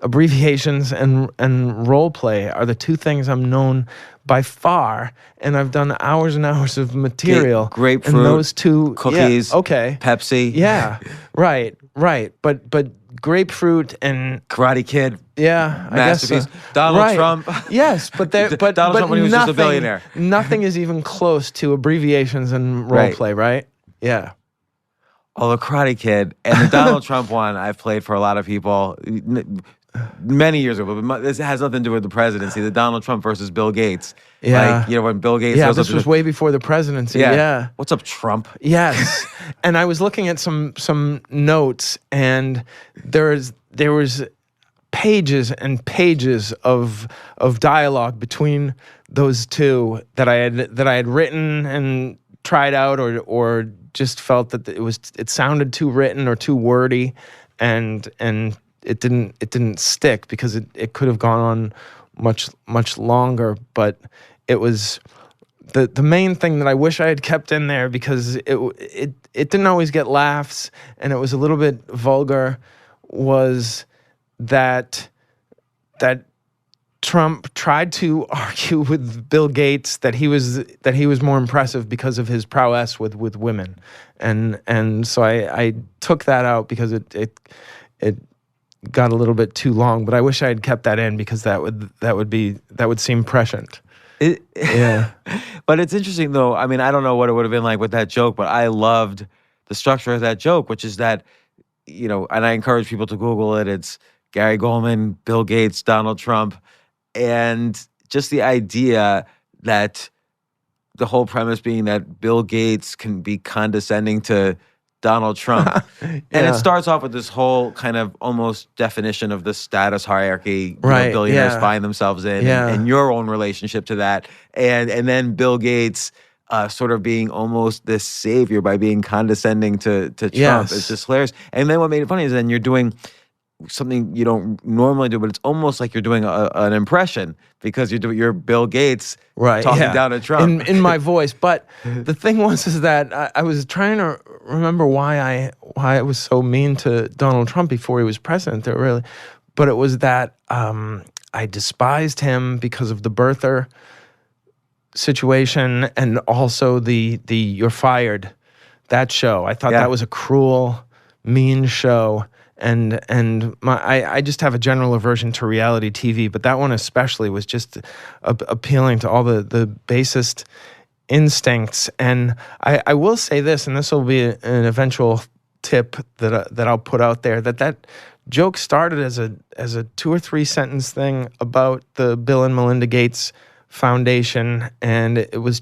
Abbreviations and role play are the 2 things I'm known by far, and I've done hours and hours of material. Grapefruit, and those 2 cookies, okay, Pepsi. Yeah, right. But grapefruit and Karate Kid. Yeah, masterpiece. I guess so. Donald Right. Trump. Yes, but Donald Trump when he was just a billionaire. Nothing is even close to abbreviations and role play, right? Yeah. Oh, the Karate Kid and the Donald Trump one I've played for a lot of people many years ago, but this has nothing to do with the presidency. The Donald Trump versus Bill Gates. Yeah. Like, when Bill Gates... Yeah, this was way before the presidency. Yeah. What's up, Trump? Yes. And I was looking at some notes, and there was pages and pages of dialogue between those 2 that I had written and tried out, or just felt that it sounded too written or too wordy, and it didn't stick because it could have gone on much longer. But it was the main thing that I wish I had kept in there, because it didn't always get laughs, and it was a little bit vulgar, was that Trump tried to argue with Bill Gates that he was more impressive because of his prowess with women, and so I took that out because it got a little bit too long. But I wish I had kept that in, because that would seem prescient. Yeah. But it's interesting though. I mean, I don't know what it would have been like with that joke, but I loved the structure of that joke, which is that, and I encourage people to Google it. It's Gary Gulman, Bill Gates, Donald Trump. And just the idea that the whole premise being that Bill Gates can be condescending to Donald Trump. And it starts off with this whole kind of almost definition of the status hierarchy billionaires find themselves in, and your own relationship to that. And then Bill Gates sort of being almost this savior by being condescending to Trump. Yes. It's just hilarious. And then what made it funny is then you're doing something you don't normally do, but it's almost like you're doing an impression because you're Bill Gates talking down at Trump in my voice. But the thing is that I was trying to remember why I was so mean to Donald Trump before he was president. But it was that I despised him because of the birther situation and also the You're Fired, that show. I thought that was a cruel, mean show. And I just have a general aversion to reality TV, but that one especially was just appealing to all the basest instincts. And I will say this, and this will be an eventual tip that I'll put out there, that joke started as a 2 or 3 sentence thing about the Bill and Melinda Gates Foundation, and it was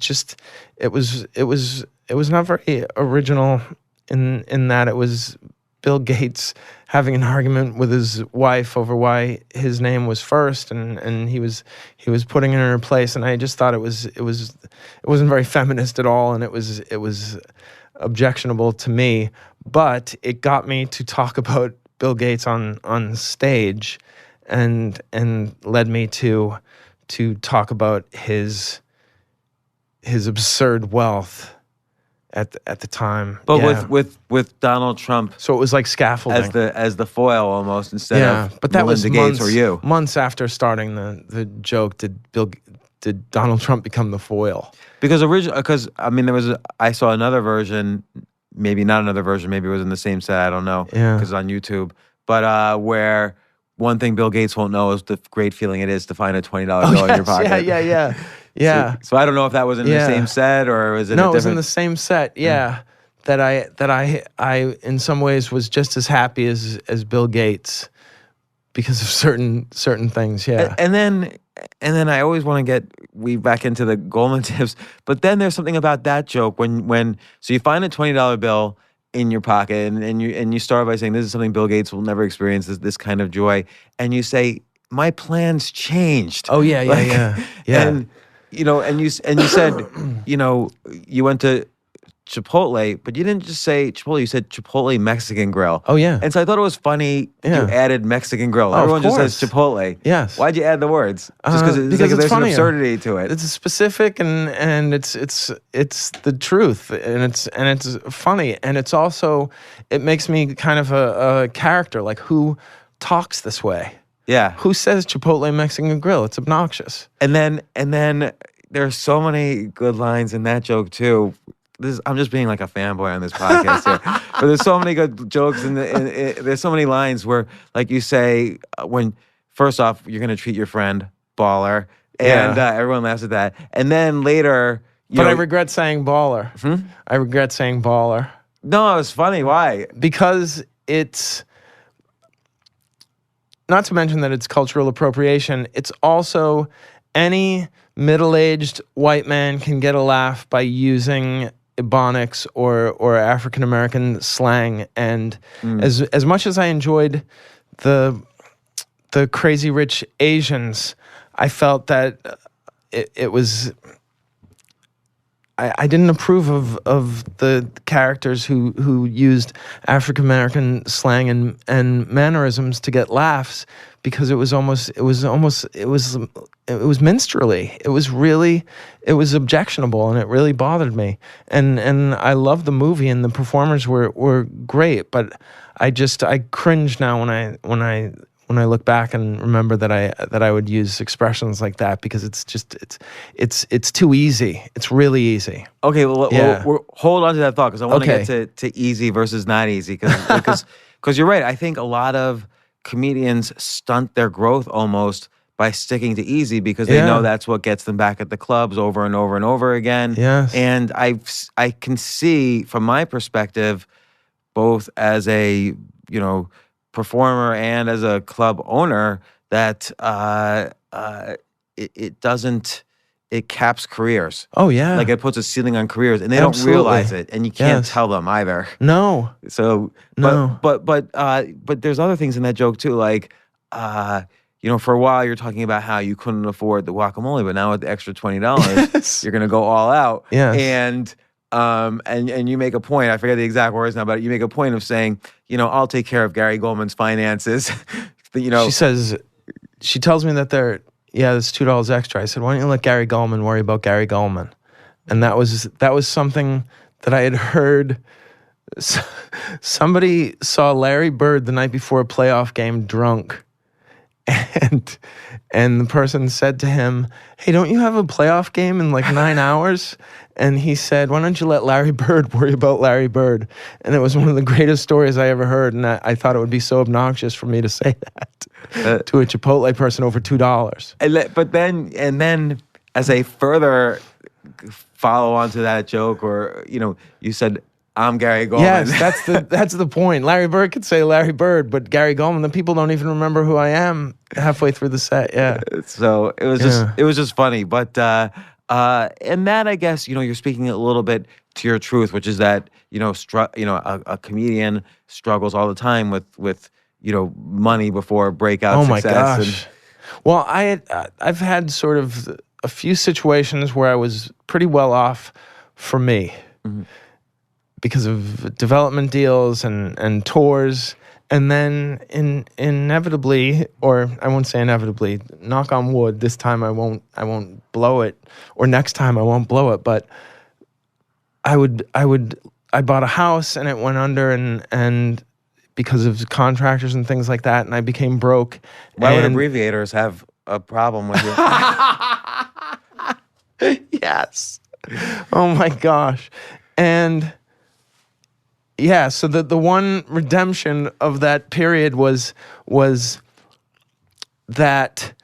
not very original in that it was Bill Gates having an argument with his wife over why his name was first, and he was putting it in her place, and I just thought it wasn't very feminist at all, and it was objectionable to me, but it got me to talk about Bill Gates on stage, and led me to talk about his absurd wealth at the time. But with Donald Trump, so it was like scaffolding as the foil almost instead of but that Melinda was Gates or you. Months after starting the joke, did Donald Trump become the foil? Because I mean I saw another version, maybe not another version, maybe it was in the same set, I don't know, because it's on YouTube, but where one thing Bill Gates won't know is the great feeling it is to find a $20 bill in your pocket. Yeah. So I don't know if that was in the same set or was it? No, it was in the same set. Yeah, that I in some ways was just as happy as Bill Gates because of certain things. Yeah, and then I always want to get back into the Gulman tips, but then there's something about that joke when so you find a $20 bill in your pocket and you start by saying this is something Bill Gates will never experience, this kind of joy, and you say my plans changed. Oh yeah. And and you said you went to Chipotle, but you didn't just say Chipotle, you said Chipotle Mexican Grill. Oh yeah. And so I thought it was funny you added Mexican Grill. Oh, Everyone just says course. Because Yes. Why'd you add the words? Just because there's it's an funnier. absurdity to it. It's specific and it's the truth and it's funny, and it's also, it makes me kind of a character, like who talks this way. Yeah. Who says Chipotle Mexican Grill? It's obnoxious. And then there are so many good lines in that joke too. I'm just being like a fanboy on this podcast here, but there's so many good jokes there's so many lines where, like you say, when first off you're gonna treat your friend baller, and everyone laughs at that, and then later. I regret saying baller. I regret saying baller. No, it was funny. Why? Because it's. Not to mention that it's cultural appropriation, it's also any middle-aged white man can get a laugh by using Ebonics or African-American slang. And as much as I enjoyed the Crazy Rich Asians, I felt that it was... I didn't approve of the characters who used African American slang and mannerisms to get laughs, because it was minstrelly. It was objectionable, and it really bothered me. And I love the movie, and the performers were great, but I cringe now when I look back and remember that I would use expressions like that, because it's too easy. It's really easy. Okay, well, we'll hold on to that thought, because I want to get to easy versus not easy, because you're right. I think a lot of comedians stunt their growth almost by sticking to easy, because they know that's what gets them back at the clubs over and over and over again. Yes. And I can see from my perspective, both as a performer and as a club owner, that it caps careers. Oh yeah. Like it puts a ceiling on careers, and they Absolutely. don't realize it, and you can't tell them either. No. So No. but there's other things in that joke too, like for a while you're talking about how you couldn't afford the guacamole, but now with the extra $20, you're going to go all out. Yes. And you make a point, I forget the exact words now, but you make a point of saying, I'll take care of Gary Gulman's finances. She tells me that there's $2 extra. I said, why don't you let Gary Gulman worry about Gary Gulman? And that was something that I had heard. Somebody saw Larry Bird the night before a playoff game drunk. And the person said to him, hey, don't you have a playoff game in like 9 hours? And he said, why don't you let Larry Bird worry about Larry Bird? And it was one of the greatest stories I ever heard. And I thought it would be so obnoxious for me to say that to a Chipotle person over $2. But then as a further follow on to that joke, or, you said, I'm Gary Gulman. Yes, that's the point. Larry Bird could say Larry Bird, but Gary Gulman, the people don't even remember who I am halfway through the set. Yeah. So it was just funny. But and that, I guess, you're speaking a little bit to your truth, which is that a comedian struggles all the time with money before breakout success. Oh my gosh. Well, I've had sort of a few situations where I was pretty well off for me. Mm-hmm. Because of development deals and tours, and then inevitably, or I won't say inevitably, knock on wood, this time I won't blow it, or next time I won't blow it, but I bought a house and it went under, and because of contractors and things like that, and I became broke. Why would abbreviators have a problem with you? Yes. Oh my gosh. And yeah, so the one redemption of that period was that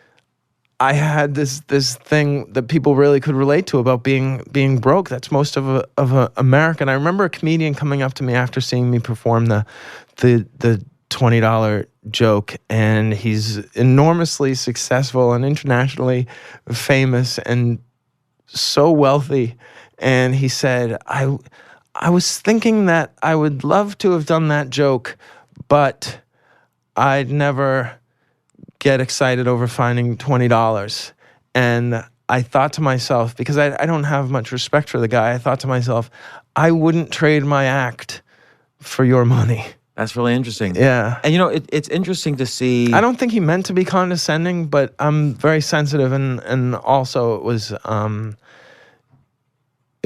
I had this thing that people really could relate to about being broke. That's most of a American. I remember a comedian coming up to me after seeing me perform the $20 joke, and he's enormously successful and internationally famous and so wealthy, and he said, I was thinking that I would love to have done that joke, but I'd never get excited over finding $20. And I thought to myself, because I don't have much respect for the guy, I thought to myself, I wouldn't trade my act for your money. That's really interesting. Yeah. And it's interesting to see. I don't think he meant to be condescending, but I'm very sensitive, and also it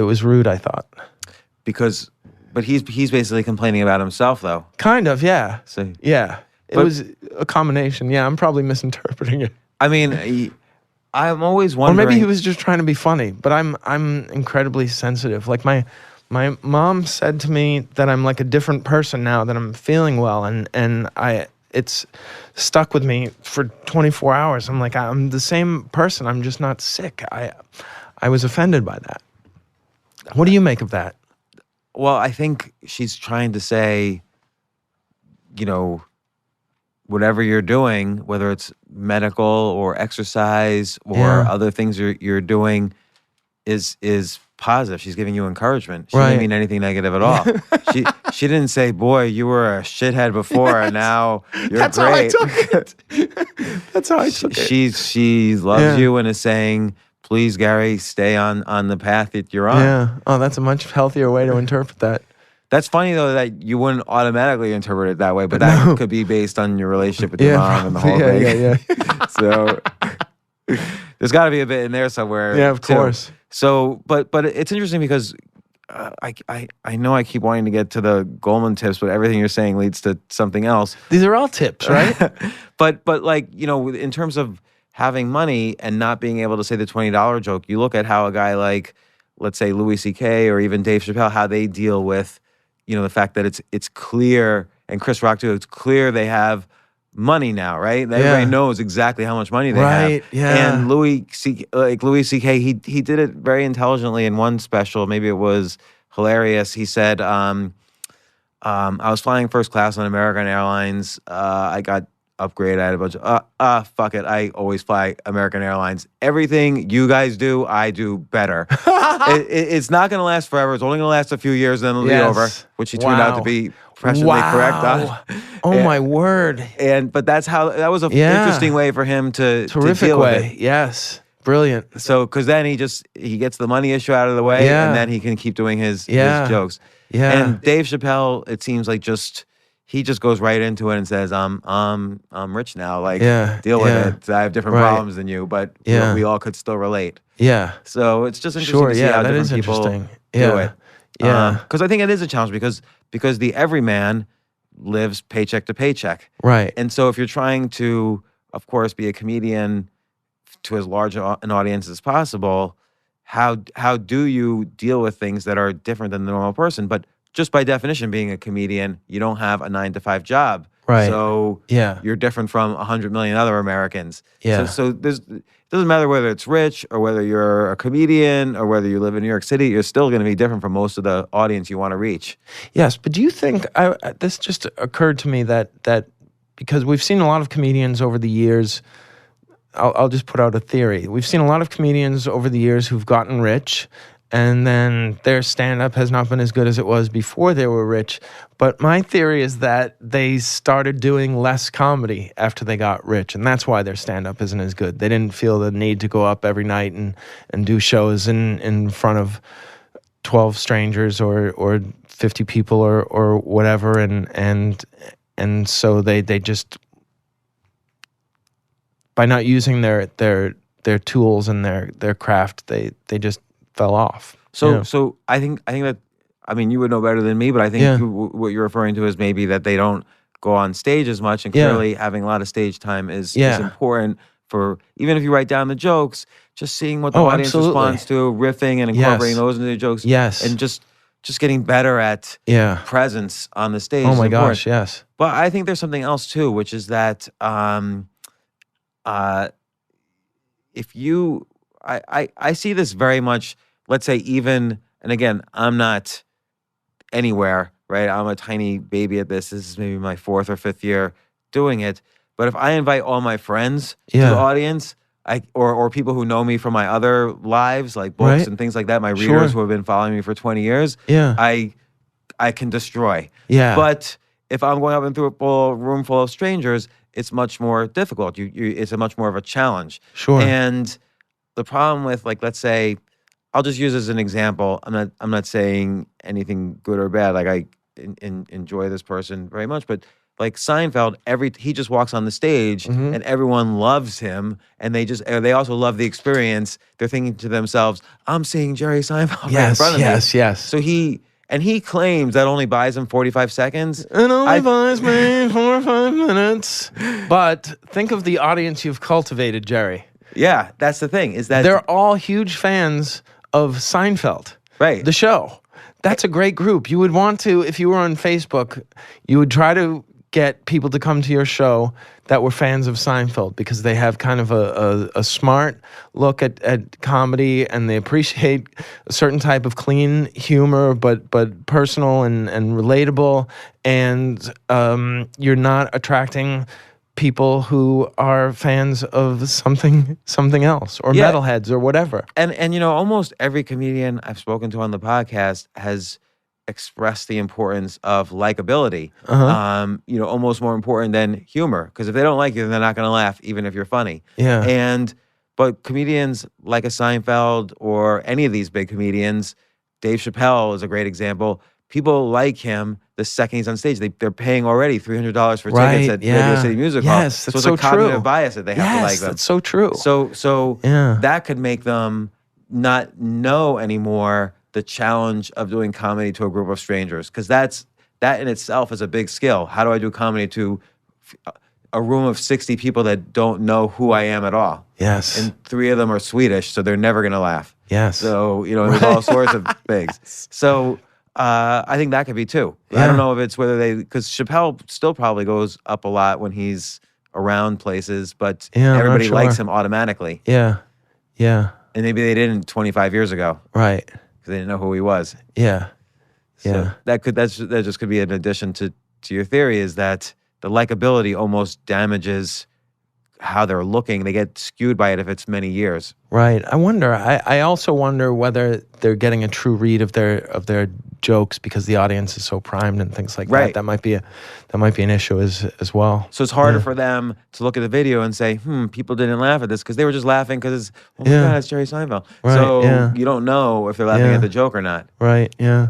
was rude, I thought. But he's basically complaining about himself, though. Kind of, yeah. So, yeah. It was a combination. Yeah, I'm probably misinterpreting it. I mean, I'm always wondering. Or maybe he was just trying to be funny. But I'm incredibly sensitive. Like my mom said to me that I'm like a different person now that I'm feeling well, and it's stuck with me for 24 hours. I'm like, I'm the same person. I'm just not sick. I was offended by that. What do you make of that? Well, I think she's trying to say, whatever you're doing, whether it's medical or exercise or other things you're doing, is positive. She's giving you encouragement. She didn't mean anything negative at all. She didn't say, boy, you were a shithead before and now you're That's great. How I took it. That's how I took it. She loves you and is saying, please, Gary, stay on the path that you're on. Yeah. Oh, that's a much healthier way to interpret that. That's funny, though, that you wouldn't automatically interpret it that way, but that could be based on your relationship with your mom and the whole thing. Yeah. So there's got to be a bit in there somewhere. Yeah, of course. So, but it's interesting because I know I keep wanting to get to the Gulman tips, but everything you're saying leads to something else. These are all tips, right? but like, in terms of having money and not being able to say the $20 joke, you look at how a guy like, let's say, Louis C.K. or even Dave Chappelle, how they deal with, the fact that it's clear, and Chris Rock too, it's clear they have money now, right? Everybody knows exactly how much money they have. Right, yeah. And Louis C.K., he did it very intelligently in one special. Maybe it was hilarious. He said, I was flying first class on American Airlines. I got upgrade. I had a bunch of, fuck it. I always fly American Airlines. Everything you guys do, I do better. It's not going to last forever. It's only going to last a few years, then it'll be over, which he turned out to be presciently correct on. Oh, my word. But that was an interesting way for him to deal with it. Yes. Brilliant. So, because then he gets the money issue out of the way, and then he can keep doing his jokes. Yeah. And Dave Chappelle, it seems like he just goes right into it and says, I'm rich now. Like, deal with it. I have different problems than you, but we all could still relate. Yeah. So it's just interesting to see how different people do it. Yeah. Because I think it is a challenge because the everyman lives paycheck to paycheck. Right. And so if you're trying to, of course, be a comedian to as large an audience as possible, how do you deal with things that are different than the normal person? But just by definition, being a comedian, you don't have a 9-to-5 job. Right. So you're different from 100 million other Americans. Yeah. So it doesn't matter whether it's rich or whether you're a comedian or whether you live in New York City, you're still going to be different from most of the audience you want to reach. Yes, but do you think, this just occurred to me that because we've seen a lot of comedians over the years, I'll just put out a theory. We've seen a lot of comedians over the years who've gotten rich, and then their stand-up has not been as good as it was before they were rich. But my theory is that they started doing less comedy after they got rich, and that's why their stand-up isn't as good. They didn't feel the need to go up every night and do shows in front of 12 strangers or 50 people or whatever, and so they just, by not using their tools and their craft, they just fell off. So I think that, I mean, you would know better than me, but I think what you're referring to is maybe that they don't go on stage as much, and clearly having a lot of stage time is important for, even if you write down the jokes, just seeing what the audience responds to, riffing and incorporating those into the jokes. Yes. And just getting better at presence on the stage. Oh my gosh, yes. But I think there's something else too, which is that if you, I see this very much, let's say even, and again, I'm not anywhere, right? I'm a tiny baby at this. This is maybe my 4th or 5th year doing it. But if I invite all my friends to the audience, or people who know me from my other lives, like books and things like that, my readers who have been following me for 20 years, I can destroy. Yeah. But if I'm going up into a room full of strangers, it's much more difficult. It's a much more of a challenge. Sure. And the problem with, like, let's say, I'll just use as an example. I'm not saying anything good or bad. Like, I enjoy this person very much, but like Seinfeld, he just walks on the stage and everyone loves him, and they also love the experience. They're thinking to themselves, "I'm seeing Jerry Seinfeld right in front of me." Yes. So he claims that only buys him 45 seconds. It only buys me 4 or 5 minutes. But think of the audience you've cultivated, Jerry. Yeah, that's the thing. Is that they're all huge fans of Seinfeld, right? The show. That's a great group. You would want to, if you were on Facebook, you would try to get people to come to your show that were fans of Seinfeld, because they have kind of a smart look at comedy, and they appreciate a certain type of clean humor, but personal and relatable. And you're not attracting people who are fans of something else, or metalheads or whatever. And you know, almost every comedian I've spoken to on the podcast has expressed the importance of likability. You know, almost more important than humor, because if they don't like you, then they're not going to laugh, even if you're funny. Yeah. But comedians like a Seinfeld or any of these big comedians, Dave Chappelle is a great example. People like him the second he's on stage. They're paying already $300 for tickets at Radio City Music Hall. Yes, that's so it's so a cognitive true. bias that they have to like them. That's so true. So that could make them not know anymore the challenge of doing comedy to a group of strangers, because that in itself is a big skill. How do I do comedy to a room of 60 people that don't know who I am at all? Yes. And 3 of them are Swedish, so they're never going to laugh. Yes. So, you know, there's all sorts of things. So I think that could be too. Yeah. I don't know if it's because Chappelle still probably goes up a lot when he's around places, but everybody likes him automatically. Yeah. Yeah. And maybe they didn't 25 years ago. Right. Because they didn't know who he was. Yeah. So that just could be an addition to your theory, is that the likability almost damages how they're looking. They get skewed by it if it's many years. Right. I wonder. I also wonder whether they're getting a true read of their jokes because the audience is so primed and things like Right. that. That might be an issue as well. So it's harder for them to look at the video and say, people didn't laugh at this because they were just laughing because, oh my God, it's Jerry Seinfeld. Right, So yeah. you don't know if they're laughing at the joke or not. Right. Yeah.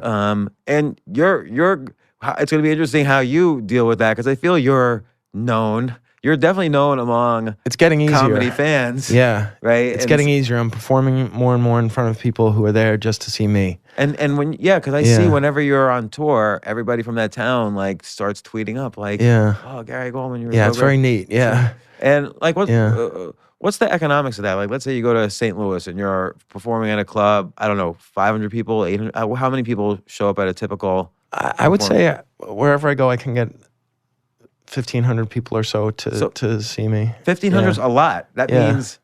And it's going to be interesting how you deal with that because I feel you're known. You're definitely known among It's getting easier. comedy fans. Yeah. Right? It's getting easier. I'm performing more and more in front of people who are there just to see me. And because I see whenever you're on tour, everybody from that town like starts tweeting up like, oh, Gary Gulman, you're so it's great. very neat. Yeah. And like what's the economics of that? Like, let's say you go to St. Louis and you're performing at a club. I don't know, 500 people, 800. How many people show up at a typical? I would say wherever I go, I can get 1,500 people or so to see me. 1,500 is a lot. That means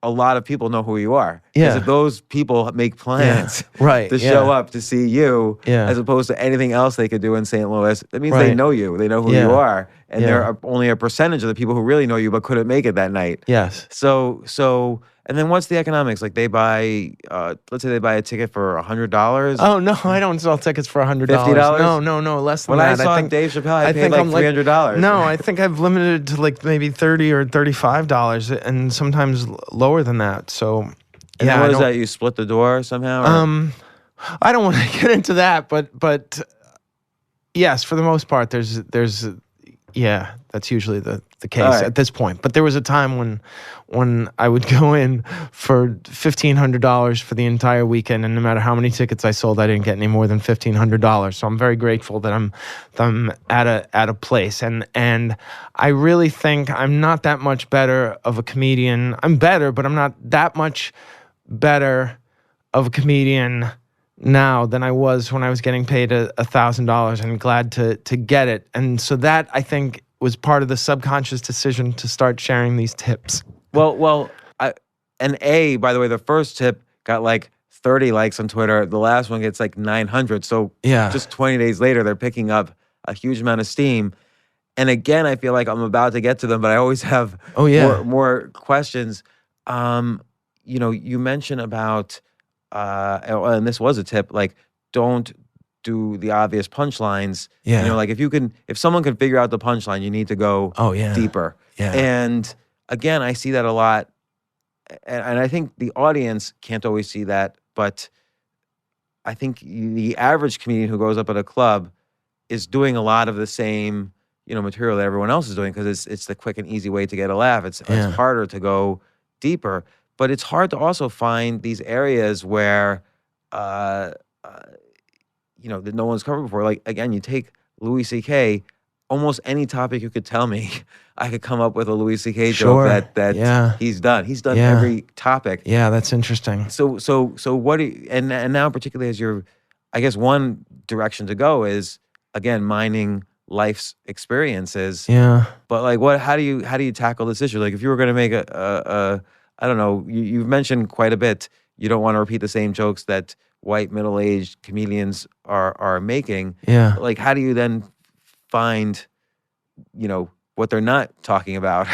a lot of people know who you are. Because if those people make plans to show up to see you, as opposed to anything else they could do in St. Louis, that means they know you. They know who you are. And there are only a percentage of the people who really know you but couldn't make it that night. Yes. So and then what's the economics? Like they buy, let's say they buy a ticket for $100. Oh, no, I don't sell tickets for $100. $50? No, less than When that. I saw Dave Chappelle, I paid like $300. No, I think I've limited to like maybe $30 or $35 and sometimes lower than that. So, and then what is that? You split the door somehow? I don't want to get into that, but yes, for the most part, there's that's usually the case at this point. But there was a time when I would go in for $1,500 for the entire weekend, and no matter how many tickets I sold, I didn't get any more than $1,500. So I'm very grateful that I'm at a place, and I really think I'm not that much better of a comedian. I'm better, but I'm not that much better of a comedian now than I was when I was getting paid $1,000, and glad to get it. And so that, I think, was part of the subconscious decision to start sharing these tips. Well, by the way, the first tip got like 30 likes on Twitter. The last one gets like 900. So just 20 days later, they're picking up a huge amount of steam. And again, I feel like I'm about to get to them, but I always have more questions. You mentioned about, and this was a tip, like don't do the obvious punchlines. Yeah. Like if someone can figure out the punchline, you need to go deeper. Yeah. And again, I see that a lot. And I think the audience can't always see that, but I think the average comedian who goes up at a club is doing a lot of the same, material that everyone else is doing because it's the quick and easy way to get a laugh. It's harder to go deeper, but it's hard to also find these areas where, that no one's covered before. Like, again, you take Louis C.K., almost any topic you could tell me, I could come up with a Louis C.K. joke that he's done. He's done every topic. Yeah, that's interesting. So what do you, and now particularly as I guess one direction to go is, again, mining life's experiences. Yeah. But like, how do you tackle this issue? Like if you were going to make I don't know, you've mentioned quite a bit, you don't want to repeat the same jokes that white middle-aged comedians are making. Yeah. Like how do you then find, what they're not talking about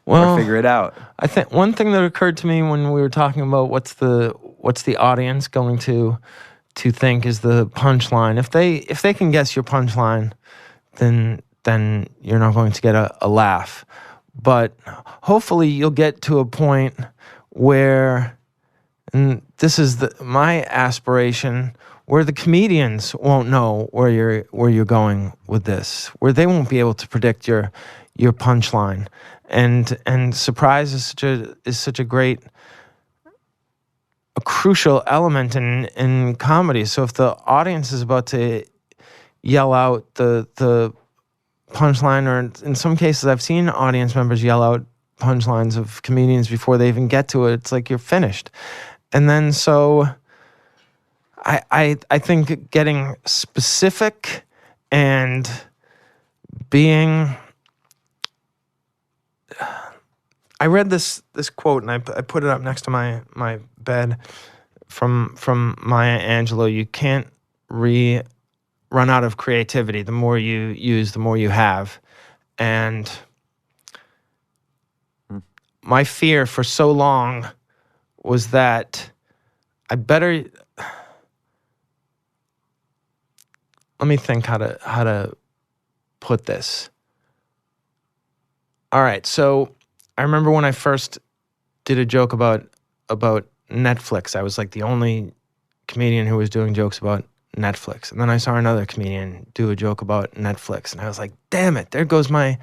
or figure it out? I think one thing that occurred to me when we were talking about what's the audience going to think is the punchline. If they can guess your punchline, then you're not going to get a laugh. But hopefully you'll get to a point where, and this is my aspiration, where the comedians won't know where you're going with this, where they won't be able to predict your punchline, and surprise is such a crucial element in comedy. So if the audience is about to yell out the punchline, or in some cases I've seen audience members yell out punchlines of comedians before they even get to it, it's like you're finished. And then so I think getting specific and being, I read this quote and I put it up next to my bed from Maya Angelou. You can't run out of creativity. The more you use, the more you have. And my fear for so long was that let me think how to put this. All right, so I remember when I first did a joke about Netflix. I was like the only comedian who was doing jokes about Netflix. And then I saw another comedian do a joke about Netflix, and I was like, damn it, there goes my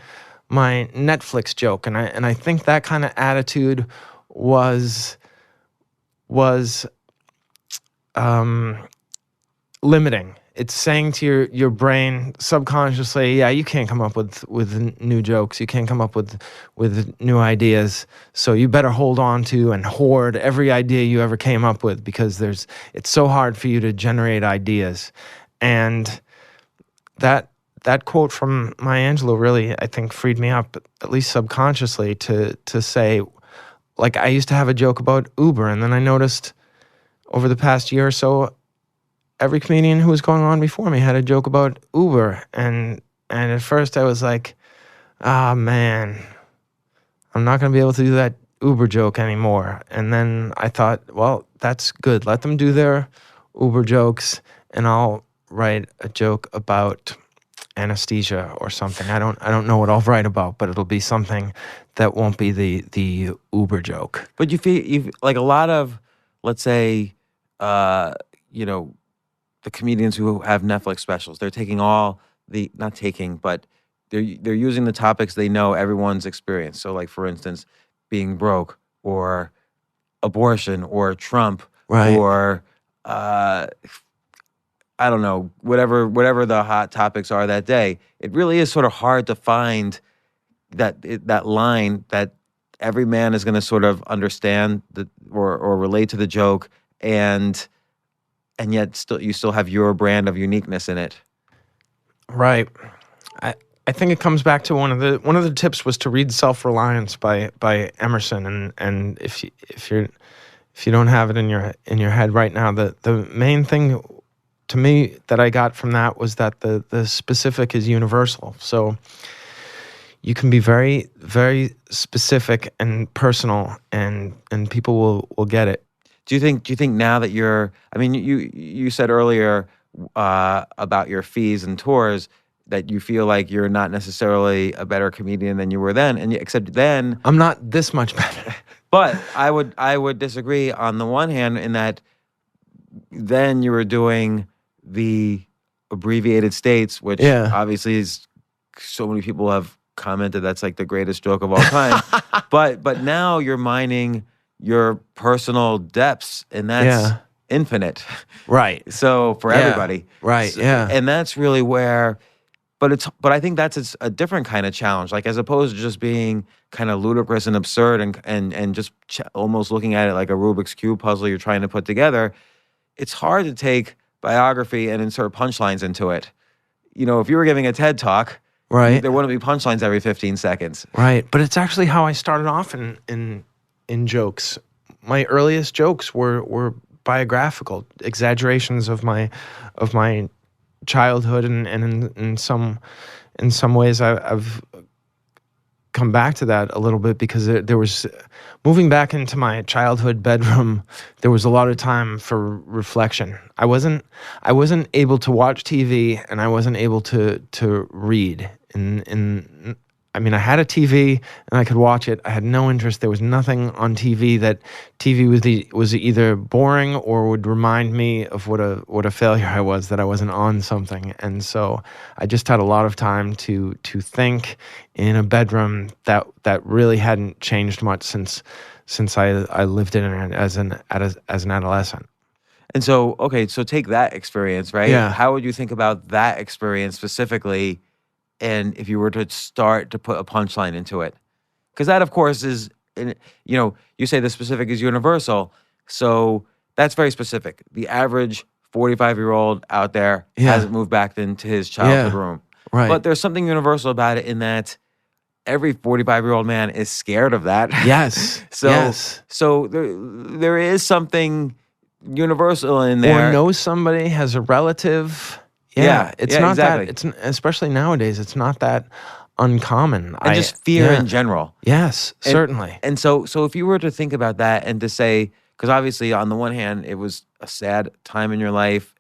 Netflix joke. And I think that kind of attitude was limiting. It's saying to your brain subconsciously, yeah, you can't come up with new jokes. You can't come up with new ideas. So you better hold on to and hoard every idea you ever came up with, because it's so hard for you to generate ideas. And that quote from Maya Angelou really, I think, freed me up, at least subconsciously, to say, like, I used to have a joke about Uber, and then I noticed over the past year or so, every comedian who was going on before me had a joke about Uber. And at first I was like, man, I'm not going to be able to do that Uber joke anymore. And then I thought, well, that's good. Let them do their Uber jokes, and I'll write a joke about anesthesia or something. I don't know what I'll write about, but it'll be something that won't be the Uber joke. But you feel like a lot of, let's say, the comedians who have Netflix specials, they're taking but they're using the topics they know everyone's experienced. So, like, for instance, being broke, or abortion, or Trump, right, or I don't know, whatever the hot topics are that day. It really is sort of hard to find that line that every man is going to sort of understand or relate to the joke, and yet you still have your brand of uniqueness in it. Right. I think it comes back to one of the tips was to read Self-Reliance by Emerson, and if you don't have it in your head right now, the main thing to me that I got from that was that the specific is universal. So you can be very, very specific and personal, and people will get it. Do you think now that you said earlier about your fees and tours that you feel like you're not necessarily a better comedian than you were then, except then I'm not this much better. But I would disagree on the one hand, in that then you were doing the abbreviated states, which obviously is, so many people have commented that's like the greatest joke of all time. but now you're mining your personal depths, and that's infinite. Right. So for everybody. Right. So, yeah. And that's really where, but I think that's a different kind of challenge. Like, as opposed to just being kind of ludicrous and absurd and just almost looking at it like a Rubik's Cube puzzle you're trying to put together, it's hard to take biography and insert punchlines into it. You know, if you were giving a TED Talk, right, there wouldn't be punchlines every 15 seconds. Right. But it's actually how I started off in jokes. My earliest jokes were biographical, exaggerations of my childhood, and in some ways I've come back to that a little bit, because there was, moving back into my childhood bedroom, there was a lot of time for reflection. I wasn't able to watch TV, and I wasn't able to read. I mean, I had a TV and I could watch it. I had no interest. There was nothing on TV that TV was either boring or would remind me of what a failure I was, that I wasn't on something. And so I just had a lot of time to think in a bedroom that really hadn't changed much since I lived in it as an adolescent. And so, okay, so take that experience, right? Yeah. How would you think about that experience specifically? And if you were to start to put a punchline into it, because that, of course, is, you say the specific is universal. So that's very specific. The average 45-year-old out there hasn't moved back into his childhood room. Right. But there's something universal about it, in that every 45-year-old man is scared of that. Yes. So there is something universal in there. Or know somebody, has a relative. Yeah, it's not exactly. that. It's especially nowadays. It's not that uncommon. And just fear in general. Yes, certainly. And so if you were to think about that and to say, because obviously on the one hand, it was a sad time in your life,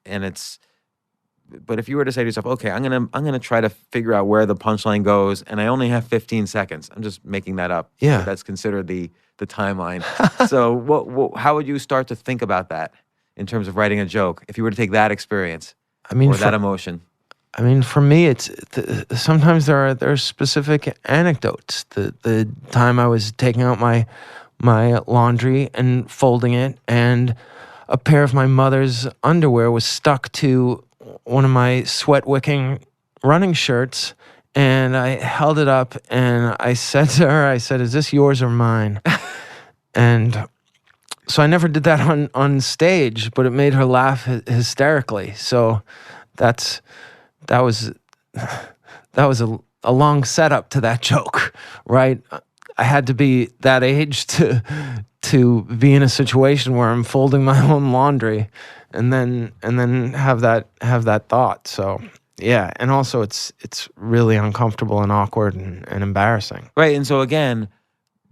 but if you were to say to yourself, okay, I'm gonna try to figure out where the punchline goes, and I only have 15 seconds. I'm just making that up. Yeah. But that's considered the timeline. So how would you start to think about that in terms of writing a joke if you were to take that experience or that emotion? I mean, for me, it's sometimes there are specific anecdotes. The time I was taking out my laundry and folding it, and a pair of my mother's underwear was stuck to one of my sweat-wicking running shirts, and I held it up and I said to her, I said, "Is this yours or mine?" And so I never did that on stage, but it made her laugh hysterically. So that was a long setup to that joke, right? I had to be that age to be in a situation where I'm folding my own laundry, and then have that thought. So yeah, and also it's really uncomfortable and awkward and embarrassing. Right, and so again,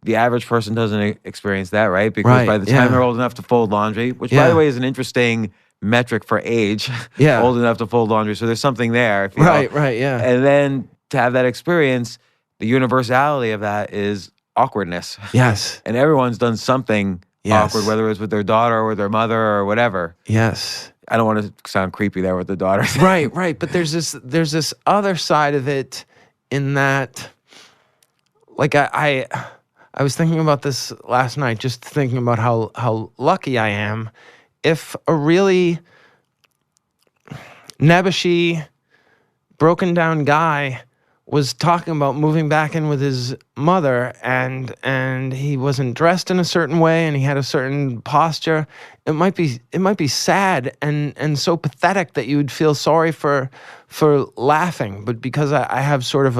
the average person doesn't experience that, right? Because by the time they're old enough to fold laundry, which by the way is an interesting metric for age, old enough to fold laundry. So there's something there. If you know. Right, yeah. And then to have that experience, the universality of that is awkwardness. Yes. And everyone's done something awkward, whether it's with their daughter or with their mother or whatever. Yes. I don't want to sound creepy there with the daughter. Right. But there's this other side of it in that, like I was thinking about this last night, just thinking about how lucky I am. If a really nebbishy, broken down guy was talking about moving back in with his mother, and he wasn't dressed in a certain way and he had a certain posture, it might be sad and so pathetic that you would feel sorry for laughing. But because I have sort of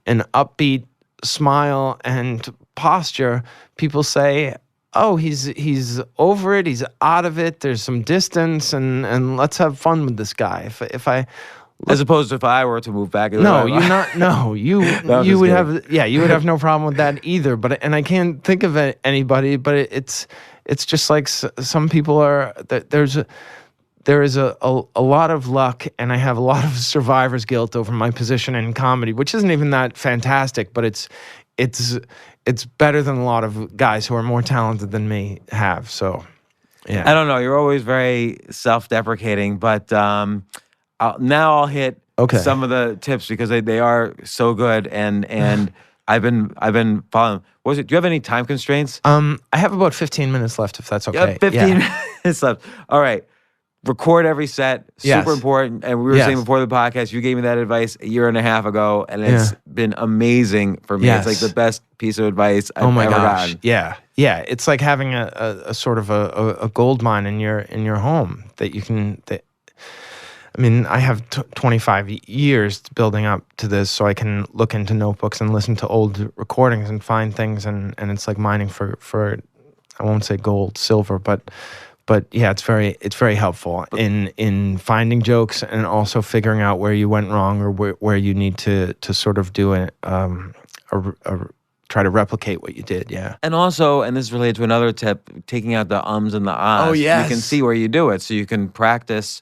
an upbeat smile and posture, people say, "Oh, he's over it. He's out of it. There's some distance, and let's have fun with this guy." If I, as opposed to if I were to move back. You would have no problem with that either. But I can't think of anybody. But it's just like some people are. There is a lot of luck, and I have a lot of survivor's guilt over my position in comedy, which isn't even that fantastic, but it's better than a lot of guys who are more talented than me have. So, yeah. I don't know. You're always very self-deprecating, but I'll hit some of the tips because they are so good, and I've been following. Do you have any time constraints? I have about 15 minutes left, if that's okay. 15 minutes left. All right. Record every set. Super important. And we were saying before the podcast, you gave me that advice a year and a half ago, and it's been amazing for me. It's like the best piece of advice I've ever gotten. Yeah. It's like having a sort of a gold mine in your home that you can. I mean, I have 25 years building up to this, so I can look into notebooks and listen to old recordings and find things, and it's like mining for I won't say gold, silver, but yeah, it's very helpful in finding jokes and also figuring out where you went wrong or where you need to sort of do it, try to replicate what you did. Yeah. And also, and this is related to another tip, taking out the ums and the ahs. Oh, yes. You can see where you do it, so you can practice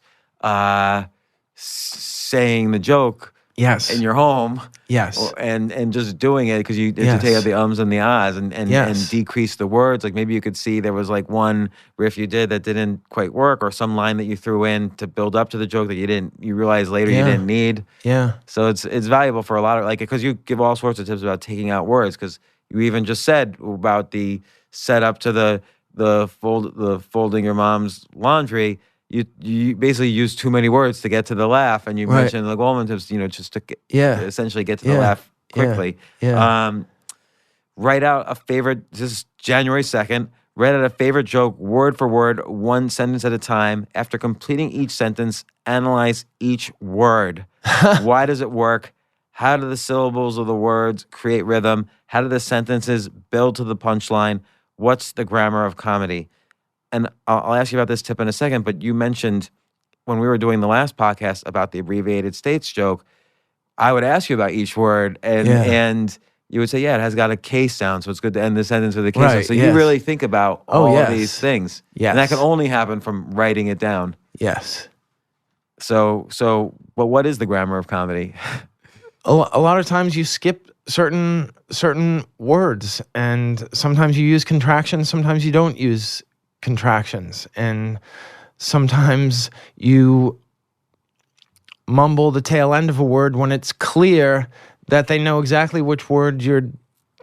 saying the joke in your home. Yes. And just doing it because you take out the ums and the ahs and decrease the words. Like maybe you could see there was like one riff you did that didn't quite work, or some line that you threw in to build up to the joke that you realized later you didn't need. Yeah. So it's valuable for a lot of, like, because you give all sorts of tips about taking out words, because you even just said about the setup to the folding your mom's laundry. You basically use too many words to get to the laugh, and you mentioned the Gulman tips, just to essentially get to the laugh quickly. Write out a favorite. This is January 2nd. Write out a favorite joke, word for word, one sentence at a time. After completing each sentence, analyze each word. Why does it work? How do the syllables of the words create rhythm? How do the sentences build to the punchline? What's the grammar of comedy? And I'll ask you about this tip in a second, but you mentioned when we were doing the last podcast about the abbreviated states joke, I would ask you about each word, and Yeah. and you would say, yeah, it has got a K sound, so it's good to end the sentence with a K sound. Right, So you yes. really think about Oh, all of yes. these things. Yes. And that can only happen from writing it down. Yes. So, but what is the grammar of comedy? A lot of times you skip certain words, and sometimes you use contractions, sometimes you don't use contractions, and sometimes you mumble the tail end of a word when it's clear that they know exactly which word you're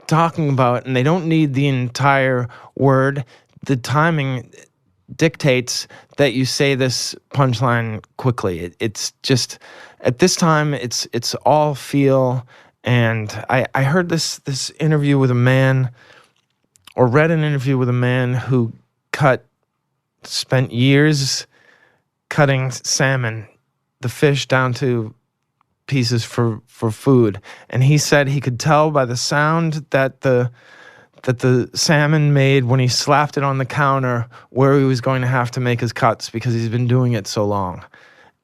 talking about, and they don't need the entire word. The timing dictates that you say this punchline quickly. It's just, at this time, it's all feel. And I heard this interview with a man, or read an interview with a man who spent years cutting salmon, the fish, down to pieces for food. And he said he could tell by the sound that the salmon made when he slapped it on the counter where he was going to have to make his cuts, because he's been doing it so long.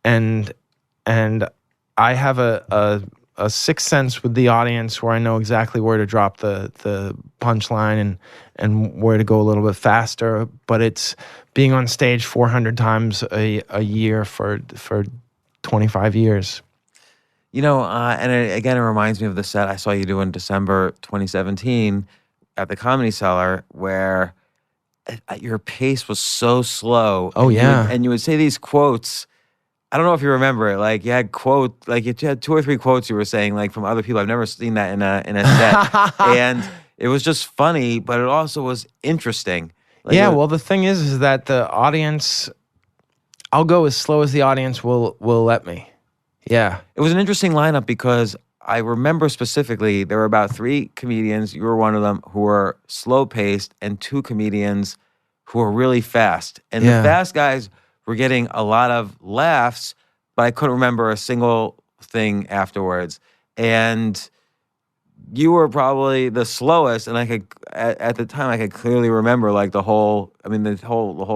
And I have a sixth sense with the audience where I know exactly where to drop the punchline and where to go a little bit faster. But it's being on stage 400 times a year for 25 years. And again, it reminds me of the set I saw you do in December 2017 at the Comedy Cellar, where your pace was so slow. Oh, yeah. And you would say these quotes. I don't know if you remember it. Like you had you had 2 or 3 quotes you were saying, like, from other people. I've never seen that in a set. And it was just funny, but it also was interesting. Like, yeah, well, the thing is that the audience, I'll go as slow as the audience will let me. Yeah. It was an interesting lineup because I remember specifically there were about 3 comedians, you were one of them, who were slow-paced, and 2 comedians who were really fast. And Yeah. the fast guys were getting a lot of laughs, but I couldn't remember a single thing afterwards. And you were probably the slowest, and I could at the time I could clearly remember like the whole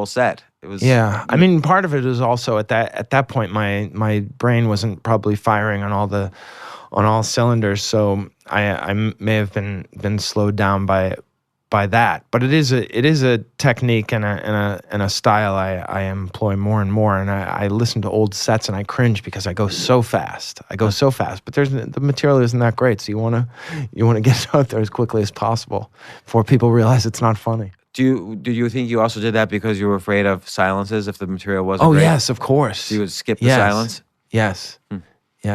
set. It was I mean, part of it is also at that point my brain wasn't probably firing on all cylinders, so I may have been slowed down by that. But it is a technique and a style I employ more and more. And I listen to old sets and I cringe because I go so fast. But the material isn't that great, so you want to get it out there as quickly as possible before people realize it's not funny. Do you think you also did that because you were afraid of silences if the material wasn't Oh, great? yes, of course. So you would skip the silence? Yes. Yes.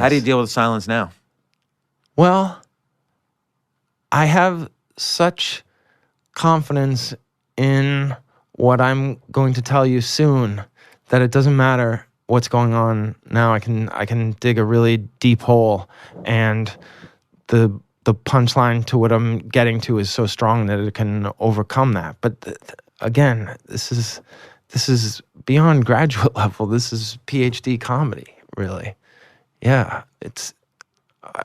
How do you deal with silence now? Well, I have such confidence in what I'm going to tell you soon that it doesn't matter what's going on now. I can dig a really deep hole, and the punchline to what I'm getting to is so strong that it can overcome that. But again, this is beyond graduate level. This is PhD comedy, really. Yeah,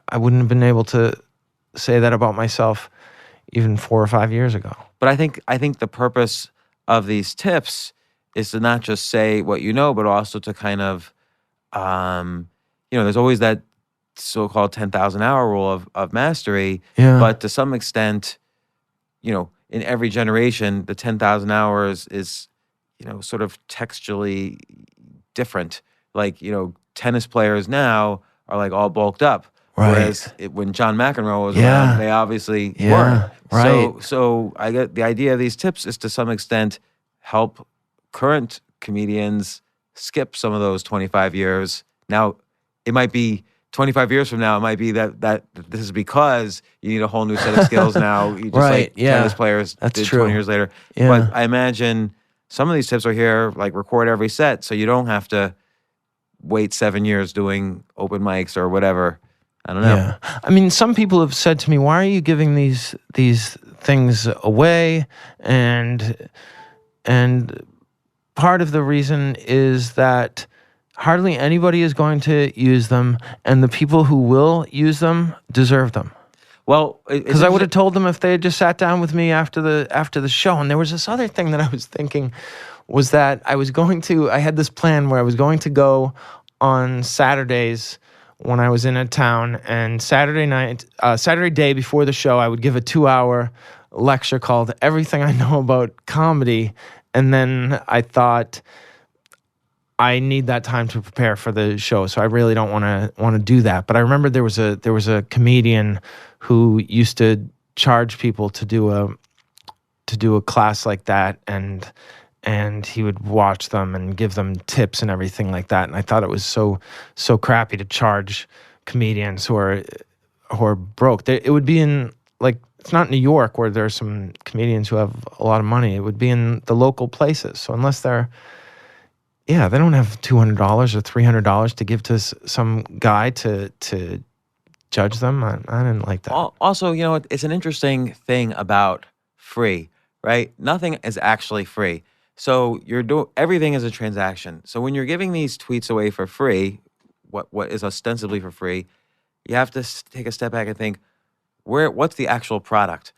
I wouldn't have been able to say that about myself even 4 or 5 years ago. But I think the purpose of these tips is to not just say what you know, but also to kind of, there's always that so-called 10,000 hour rule of mastery. Yeah. But to some extent, in every generation, the 10,000 hours is, sort of textually different. Like, tennis players now are like all bulked up. Right. Whereas when John McEnroe was around, they obviously weren't. Right. So I get the idea of these tips is to some extent help current comedians skip some of those 25 years. Now, it might be 25 years from now, it might be that this is because you need a whole new set of skills now. You just like tennis players did 20 years later. Yeah. But I imagine some of these tips are here, like record every set, so you don't have to wait 7 years doing open mics or whatever. I don't know. Yeah. I mean, some people have said to me, why are you giving these things away? And part of the reason is that hardly anybody is going to use them, and the people who will use them deserve them. Well, because I would have told them if they had just sat down with me after the show. And there was this other thing that I was thinking was that I had this plan where I was going to go on Saturdays when I was in a town, and Saturday day before the show, I would give a 2-hour lecture called Everything I Know About Comedy. And then I thought, I need that time to prepare for the show, so I really don't want to do that. But I remember there was a comedian who used to charge people to do a class like that, and he would watch them and give them tips and everything like that. And I thought it was so crappy to charge comedians who are broke. It would be in, like, it's not New York where there's some comedians who have a lot of money. It would be in the local places. So unless they don't have $200 or $300 to give to some guy to judge them. I didn't like that. Also, it's an interesting thing about free, right? Nothing is actually free. So everything is a transaction. So when you're giving these tweets away for free, what is ostensibly for free, you have to take a step back and think, what's the actual product?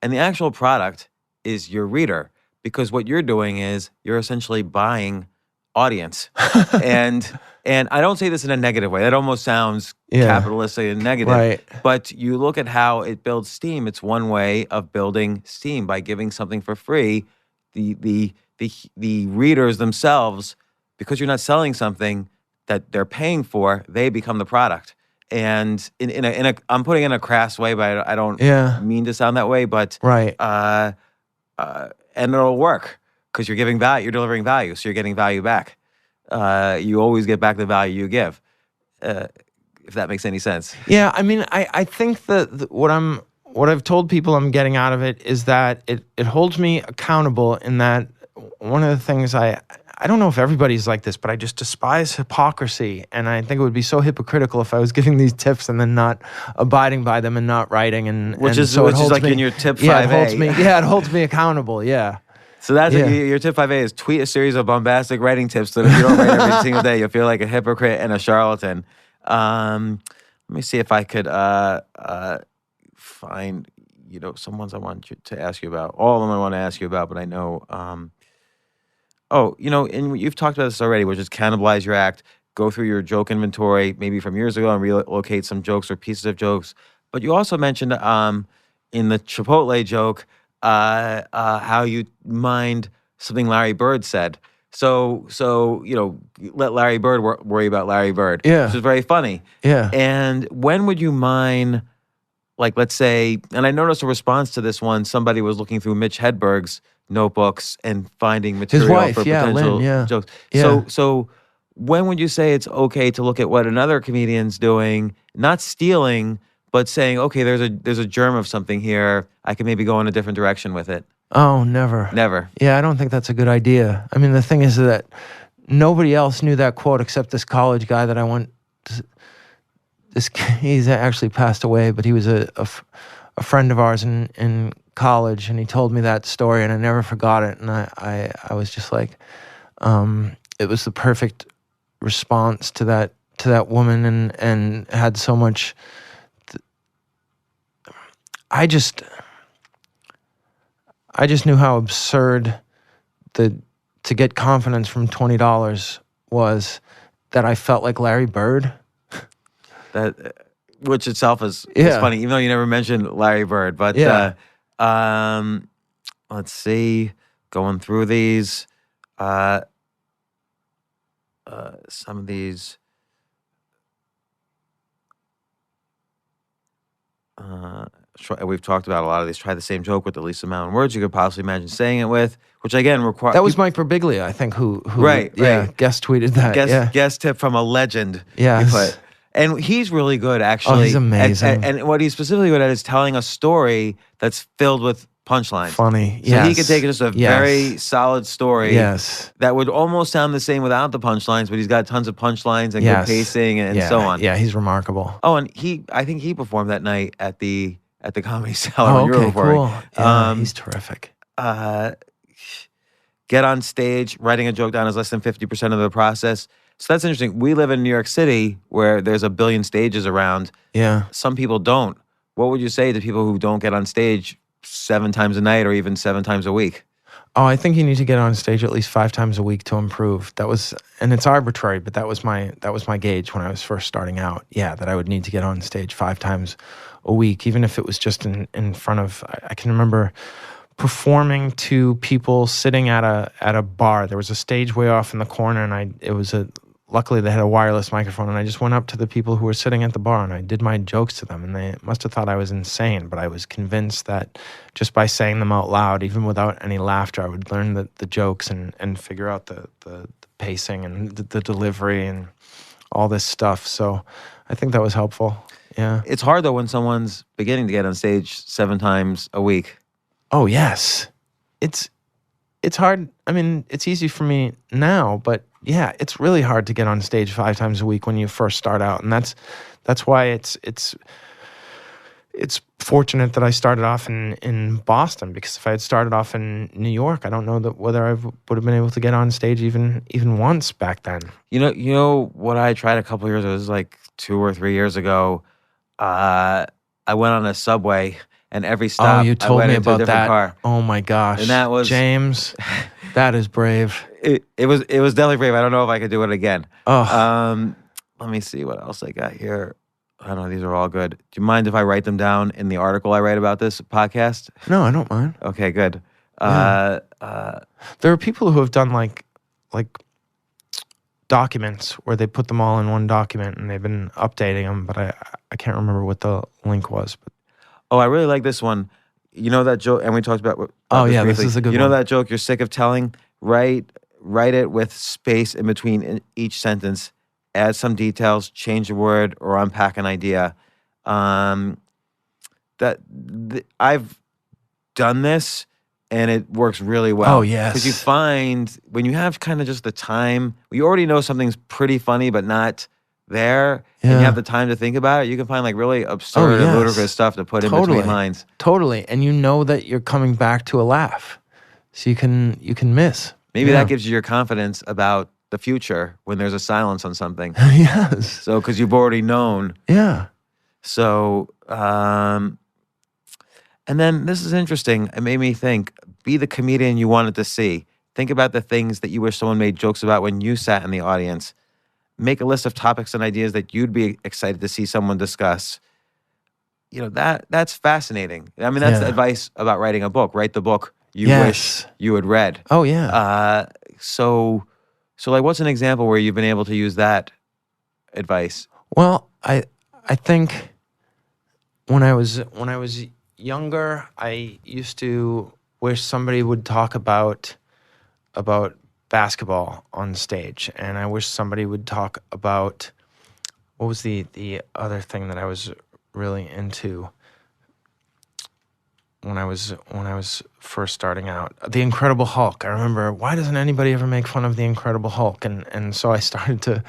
And the actual product is your reader, because what you're doing is you're essentially buying audience. and I don't say this in a negative way. That almost sounds capitalistic and negative. Right. But you look at how it builds steam. It's one way of building steam by giving something for free. The readers themselves, because you're not selling something that they're paying for, they become the product. And I'm putting it in a crass way, but I don't mean to sound that way. But right. And it'll work because you're giving value. You're delivering value, so you're getting value back. You always get back the value you give, if that makes any sense. Yeah, I mean, I think that what I've told people I'm getting out of it is that it holds me accountable. In that, one of the things I don't know if everybody's like this, but I just despise hypocrisy. And I think it would be so hypocritical if I was giving these tips and then not abiding by them and not writing. Which is like in your tip 5A. It holds me accountable, yeah. So that's your tip 5A is tweet a series of bombastic writing tips so that if you don't write every single day, you'll feel like a hypocrite and a charlatan. Let me see if I could find, some ones I want to ask you about. All of them I want to ask you about, but I know... and you've talked about this already, which is cannibalize your act, go through your joke inventory, maybe from years ago, and relocate some jokes or pieces of jokes. But you also mentioned in the Chipotle joke how you mind something Larry Bird said. So let Larry Bird worry about Larry Bird, which is very funny. Yeah. And when would you mind, like, let's say, and I noticed a response to this one, somebody was looking through Mitch Hedberg's notebooks and finding material His wife, for potential Lynn, jokes. Yeah. So when would you say it's okay to look at what another comedian's doing, not stealing, but saying, okay, there's a germ of something here. I can maybe go in a different direction with it. Oh, never. Never. Yeah, I don't think that's a good idea. I mean, the thing is that nobody else knew that quote except this college guy that I went to. He's actually passed away, but he was a friend of ours in college, and he told me that story, and I never forgot it. And I was just like, it was the perfect response to that woman, and had so much. I just knew how absurd to get confidence from $20 was, that I felt like Larry Bird. Which itself is funny, even though you never mentioned Larry Bird. But let's see, going through these, some of these. We've talked about a lot of these. Try the same joke with the least amount of words you could possibly imagine saying it with, which again requires. That was Mike Birbiglia, I think, who right. guest tweeted that. Guest tip from a legend. Yes. And he's really good, actually. Oh, he's amazing. And what he's specifically good at is telling a story that's filled with punchlines. Funny, so he could take just a very solid story that would almost sound the same without the punchlines, but he's got tons of punchlines and good pacing and so on. Yeah, he's remarkable. Oh, and I think he performed that night at the Comedy Cellar. Oh, okay, cool. Yeah, he's terrific. Get on stage, writing a joke down is less than 50% of the process. So that's interesting. We live in New York City where there's a billion stages around. Yeah. Some people don't. What would you say to people who don't get on stage 7 times a night or even 7 times a week? Oh, I think you need to get on stage at least 5 times a week to improve. And it's arbitrary, but that was my gauge when I was first starting out. Yeah, that I would need to get on stage 5 times a week, even if it was just in front of. I can remember performing to people sitting at a bar. There was a stage way off in the corner, and luckily they had a wireless microphone, and I just went up to the people who were sitting at the bar and I did my jokes to them, and they must have thought I was insane, but I was convinced that just by saying them out loud, even without any laughter, I would learn the jokes and figure out the pacing and the delivery and all this stuff. So I think that was helpful. Yeah. It's hard though when someone's beginning to get on stage 7 times a week. Oh, yes. It's hard. I mean, it's easy for me now, but yeah, it's really hard to get on stage 5 times a week when you first start out, and that's why it's fortunate that I started off in Boston, because if I had started off in New York, I don't know whether I would have been able to get on stage even once back then. You know what I tried a couple of years ago. This was like 2 or 3 years ago. I went on a subway, and every stop Oh, you I told went me into a about different that. car. Oh my gosh, And that was James. That is brave. It was definitely brave. I don't know if I could do it again. Oh, Let me see what else I got here. I don't know. These are all good. Do you mind if I write them down in the article I write about this podcast? no, I don't mind. Okay, good. Yeah. There are people who have done like documents where they put them all in one document and they've been updating them, but I can't remember what the link was. But Oh, I really like this one. You know that joke, and we talked about Oh, yeah, briefly. this is a good You know one. that joke you're sick of telling? Write it with space in between each sentence. Add some details, change a word, or unpack an idea. I've done this, and it works really well. Oh, yes. Because you find when you have kind of just the time, you already know something's pretty funny, but not there, and you Yeah. have the time to think about it, you can find like really absurd yes. and ludicrous stuff to put in Totally. between lines. Totally, and you know that you're coming back to a laugh, so you can miss. Maybe Yeah. that gives you your confidence about the future when there's a silence on something. Yes. So, because you've already known. Yeah. So, and then this is interesting. It made me think, be the comedian you wanted to see. Think about the things that you wish someone made jokes about when you sat in the audience. Make a list of topics and ideas that you'd be excited to see someone discuss. You know, that's fascinating. I mean, that's the Yeah. advice about writing a book. Write the book you Yes. wish you had read. Oh yeah. So like, what's an example where you've been able to use that advice? Well, I think when I was younger, I used to wish somebody would talk about basketball on stage, and I wish somebody would talk about what was the other thing that I was really into when I was first starting out. The Incredible Hulk. I remember, why doesn't anybody ever make fun of the Incredible Hulk? And so I started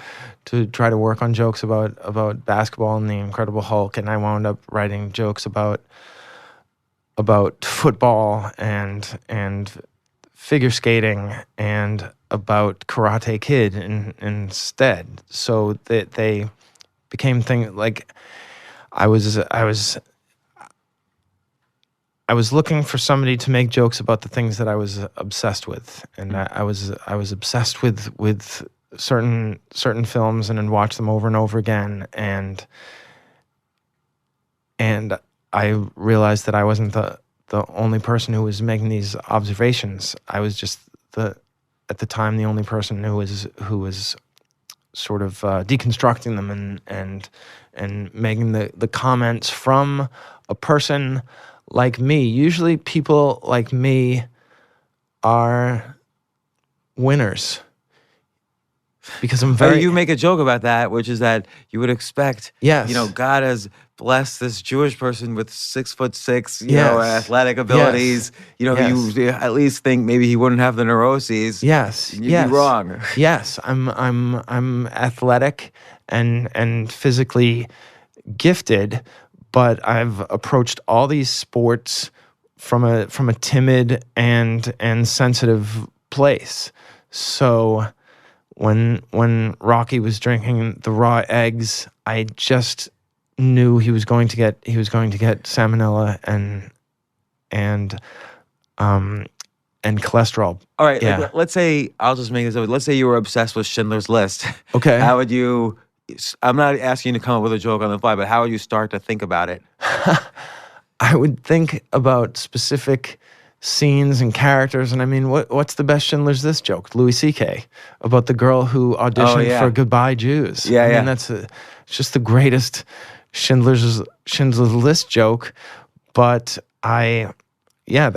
to try to work on jokes about basketball and the Incredible Hulk, and I wound up writing jokes about football and figure skating and about Karate Kid instead. So that they became things like I was looking for somebody to make jokes about the things that I was obsessed with, and I was obsessed with certain films, and then watch them over and over again, and I realized that I wasn't the only person who was making these observations. I was just at the time the only person who was sort of deconstructing them and making the comments from a person like me. Usually people like me are winners because I'm very... You make a joke about that, which is that you would expect, Yes. you know, God has blessed this Jewish person with 6'6", you Yes. know, athletic abilities. Yes. You know, Yes. you at least think maybe he wouldn't have the neuroses. Yes, You'd yes. be wrong. Yes, I'm athletic and physically gifted, but I've approached all these sports from a timid and sensitive place. So when Rocky was drinking the raw eggs, I just knew he was going to get salmonella, and and cholesterol. All right, Yeah. like, let's say, I'll just make this up. Let's say you were obsessed with Schindler's List. Okay. How would you, I'm not asking you to come up with a joke on the fly, but how would you start to think about it? I would think about specific scenes and characters, and I mean, what's the best Schindler's List joke? Louis C.K. about the girl who auditioned yeah. for Goodbye Jews. Yeah, I yeah. mean, it's just the greatest Schindler's List joke. But that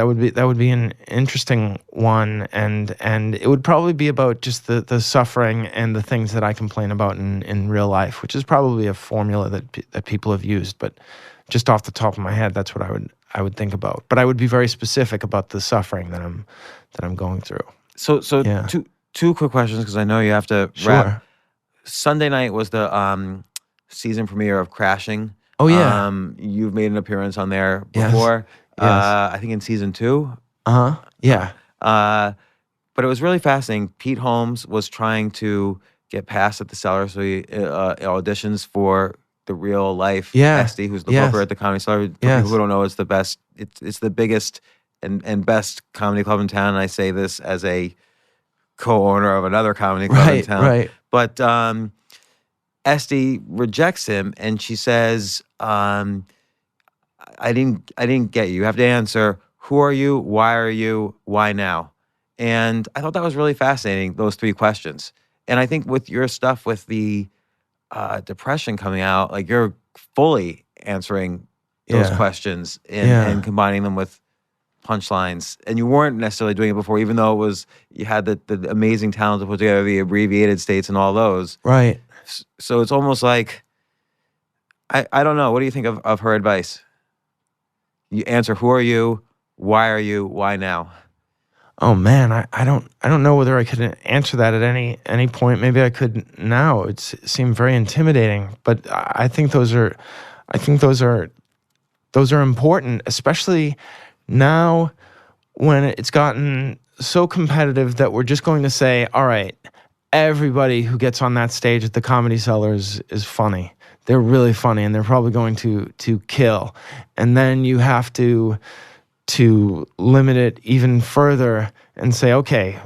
would be an interesting one, and it would probably be about just the suffering and the things that I complain about in real life, which is probably a formula that people have used, but just off the top of my head, that's what I would think about. But I would be very specific about the suffering that I'm going through. So Yeah. two quick questions, because I know you have to Sure. wrap. Sunday night was the season premiere of Crashing. Oh, yeah. You've made an appearance on there Yes. before. Yes. I think in season 2. Yeah. But it was really fascinating. Pete Holmes was trying to get past at the cellar, so he auditions for the real life Yeah. Esty, who's the Yes. booker at the Comedy Cellar. For Yes. people who don't know, it's the best. It's the biggest and best comedy club in town. And I say this as a co-owner of another comedy club in town. Right. But Esty rejects him, and she says, I didn't get you. You have to answer, who are you? Why are you? Why now? And I thought that was really fascinating, those 3 questions. And I think with your stuff with the depression coming out, like, you're fully answering those Yeah. questions Yeah. and combining them with punchlines. And you weren't necessarily doing it before, even though you had the amazing talent to put together the abbreviated states and all those. Right. So it's almost like, I don't know. What do you think of her advice? You answer, who are you? Why are you? Why now? Oh man, I don't know whether I could answer that at any point. Maybe I could now. It seemed very intimidating, but I think those are important, especially now when it's gotten so competitive that we're just going to say, all right, everybody who gets on that stage at the Comedy Cellar is funny. They're really funny, and they're probably going to kill. And then you have to limit it even further and say, okay,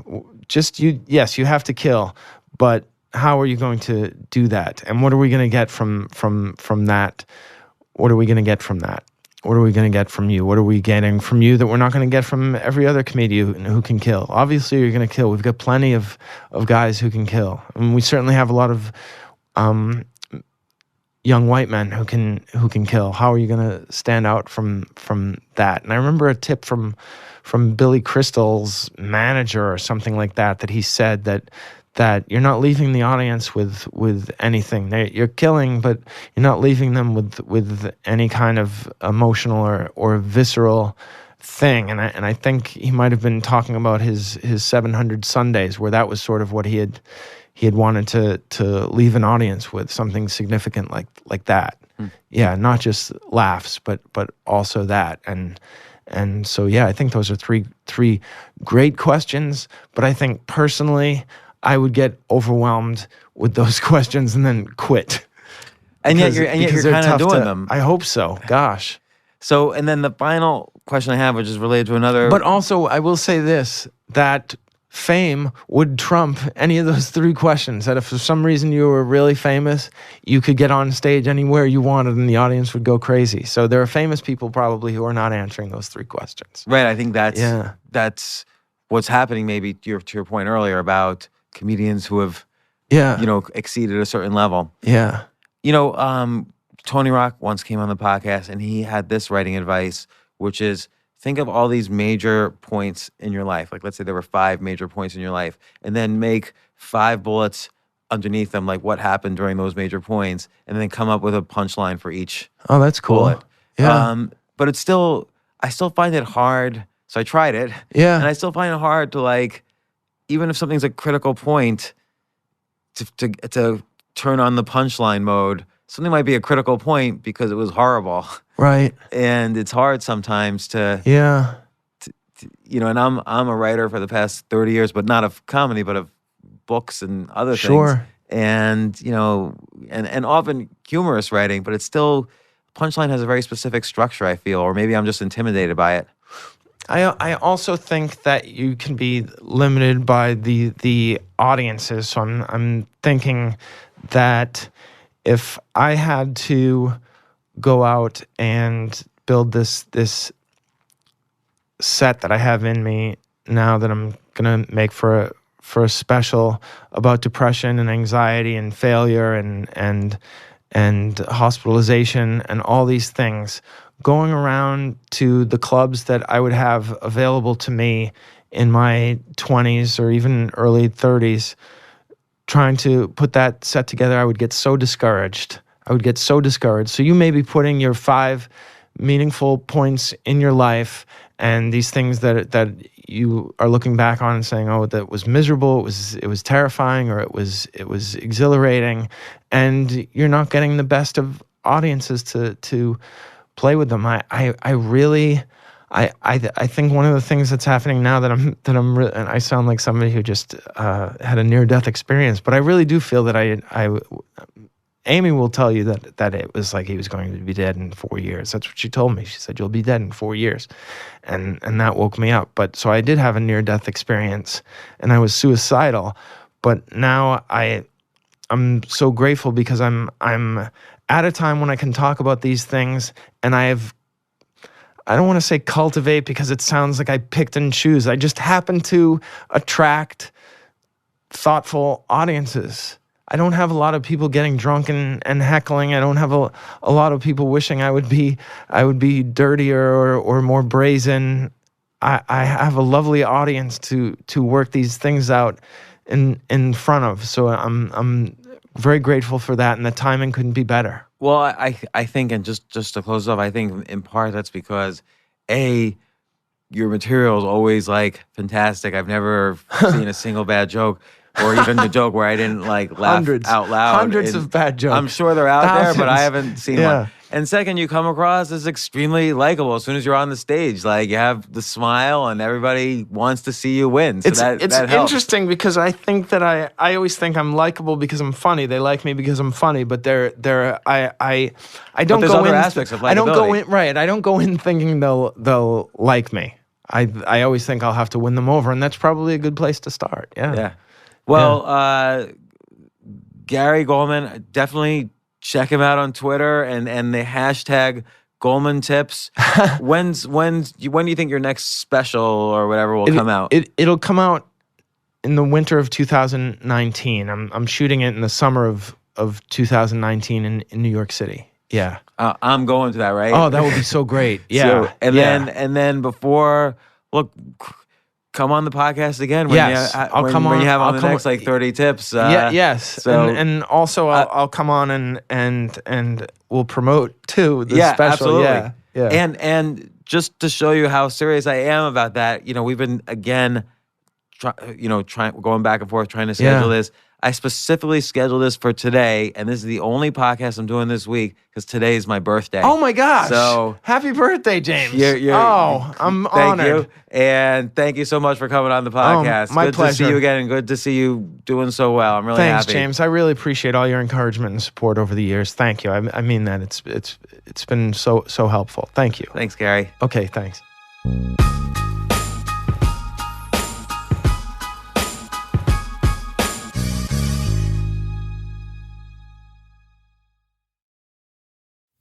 yes, you have to kill, but how are you going to do that? And what are we going to get from that? What are we going to get from that? What are we going to get from you? What are we getting from you that we're not going to get from every other comedian who can kill? Obviously, you're going to kill. We've got plenty of guys who can kill. And we certainly have a lot of young white men who can kill. How are you going to stand out from that? And I remember a tip from Billy Crystal's manager or something like that he said that you're not leaving the audience with anything. You're killing, but you're not leaving them with any kind of emotional or visceral thing. And I think he might have been talking about his 700 Sundays, where that was sort of what he had wanted to leave an audience with, something significant like that. Yeah, not just laughs, but also that. And so yeah, I think those are three great questions. But I think personally, I would get overwhelmed with those questions and then quit. And yet you're Because they're kind of tough doing to- them. I hope so. Gosh. So, and then the final question I have, which is related to another. But also, I will say this, that fame would trump any of those 3 questions. That if for some reason you were really famous, you could get on stage anywhere you wanted and the audience would go crazy. So there are famous people probably who are not answering those 3 questions. Right, I think that's Yeah. that's what's happening. Maybe to your point earlier about comedians who have Yeah. exceeded a certain level. Yeah. Tony Rock once came on the podcast and he had this writing advice, which is, think of all these major points in your life. Like, let's say there were 5 major points in your life, and then make 5 bullets underneath them, like what happened during those major points, and then come up with a punchline for each Oh, that's cool. bullet. Yeah. But I still find it hard. So I tried it. Yeah. And I still find it hard to, even if something's a critical point, to turn on the punchline mode. Something might be a critical point because it was horrible. Right. And it's hard sometimes to, Yeah. and I'm a writer for the past 30 years, but not of comedy, but of books and other things. Sure. And, and often humorous writing, but it's still, punchline has a very specific structure, I feel, or maybe I'm just intimidated by it. I also think that you can be limited by the audiences. So I'm thinking that if I had to go out and build this set that I have in me now that I'm gonna make for a special about depression and anxiety and failure and hospitalization and all these things, going around to the clubs that I would have available to me in my 20s or even early 30s, trying to put that set together, I would get so discouraged. So you may be putting your 5 meaningful points in your life and these things that you are looking back on and saying, oh, that was miserable, it was terrifying, or it was exhilarating, and you're not getting the best of audiences to play with them. I think one of the things that's happening now that I'm and I sound like somebody who just had a near-death experience, but I really do feel that Amy will tell you that it was like he was going to be dead in 4 years. That's what she told me. She said, you'll be dead in 4 years. And that woke me up. But so I did have a near-death experience, and I was suicidal. But now I'm so grateful because I'm at a time when I can talk about these things, and I don't want to say cultivate because it sounds like I picked and choose. I just happen to attract thoughtful audiences. I don't have a lot of people getting drunk and heckling. I don't have a lot of people wishing I would be dirtier or more brazen. I have a lovely audience to work these things out in front of. So I'm very grateful for that, and the timing couldn't be better. Well, I think, and just to close off, I think in part that's because your material is always like fantastic. I've never seen a single bad joke. Or even the joke where I didn't like laugh out loud. Hundreds of bad jokes. I'm sure they're out Thousands. there, but I haven't seen one. And second, you come across as extremely likable as soon as you're on the stage. Like, you have the smile, and everybody wants to see you win. So it's that helps. interesting because I think that I always think I'm likable because I'm funny. They like me because I'm funny, but I don't there's go other in. aspects of likability. I don't go in right. I don't go in thinking they'll like me. I always think I'll have to win them over, and that's probably a good place to start. Yeah. Well, Gary Gulman, definitely check him out on Twitter and the hashtag Gulman Tips. When do you think your next special or whatever will come out? It'll come out in the winter of 2019. I'm shooting it in the summer of 2019 in New York City. Yeah. I'm going to that, right? Oh, that would be so great. Yeah. Then before, look, come on the podcast again when I'll come on. When you have on the next like 30 tips. Yes. So, and also I'll come on and we'll promote too the special. Absolutely. Yeah. And just to show you how serious I am about that, we've been again going back and forth trying to schedule this. I specifically scheduled this for today, and this is the only podcast I'm doing this week because today is my birthday. Oh my gosh! So happy birthday, James! I'm honored. Thank you, and thank you so much for coming on the podcast. My good pleasure. to see you again, and good to see you doing so well. I'm really happy. Thanks, James. I really appreciate all your encouragement and support over the years. Thank you. I mean that. It's been so helpful. Thank you. Thanks, Gary. Okay, thanks.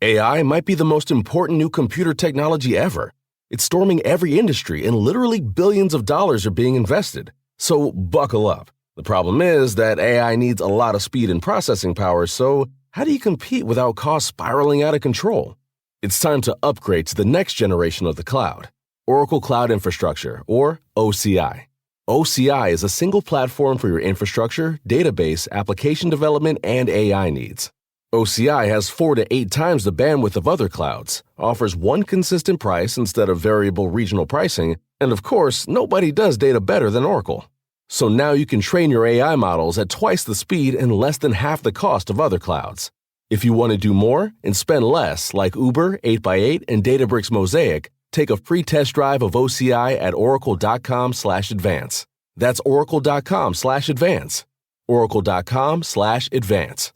AI might be the most important new computer technology ever. It's storming every industry, and literally billions of dollars are being invested. So buckle up. The problem is that AI needs a lot of speed and processing power, so how do you compete without costs spiraling out of control? It's time to upgrade to the next generation of the cloud, Oracle Cloud Infrastructure, or OCI. OCI is a single platform for your infrastructure, database, application development, and AI needs. OCI has 4 to 8 times the bandwidth of other clouds, offers one consistent price instead of variable regional pricing, and of course, nobody does data better than Oracle. So now you can train your AI models at twice the speed and less than half the cost of other clouds. If you want to do more and spend less, like Uber, 8x8, and Databricks Mosaic, take a free test drive of OCI at oracle.com/advance. That's oracle.com/advance. oracle.com/advance.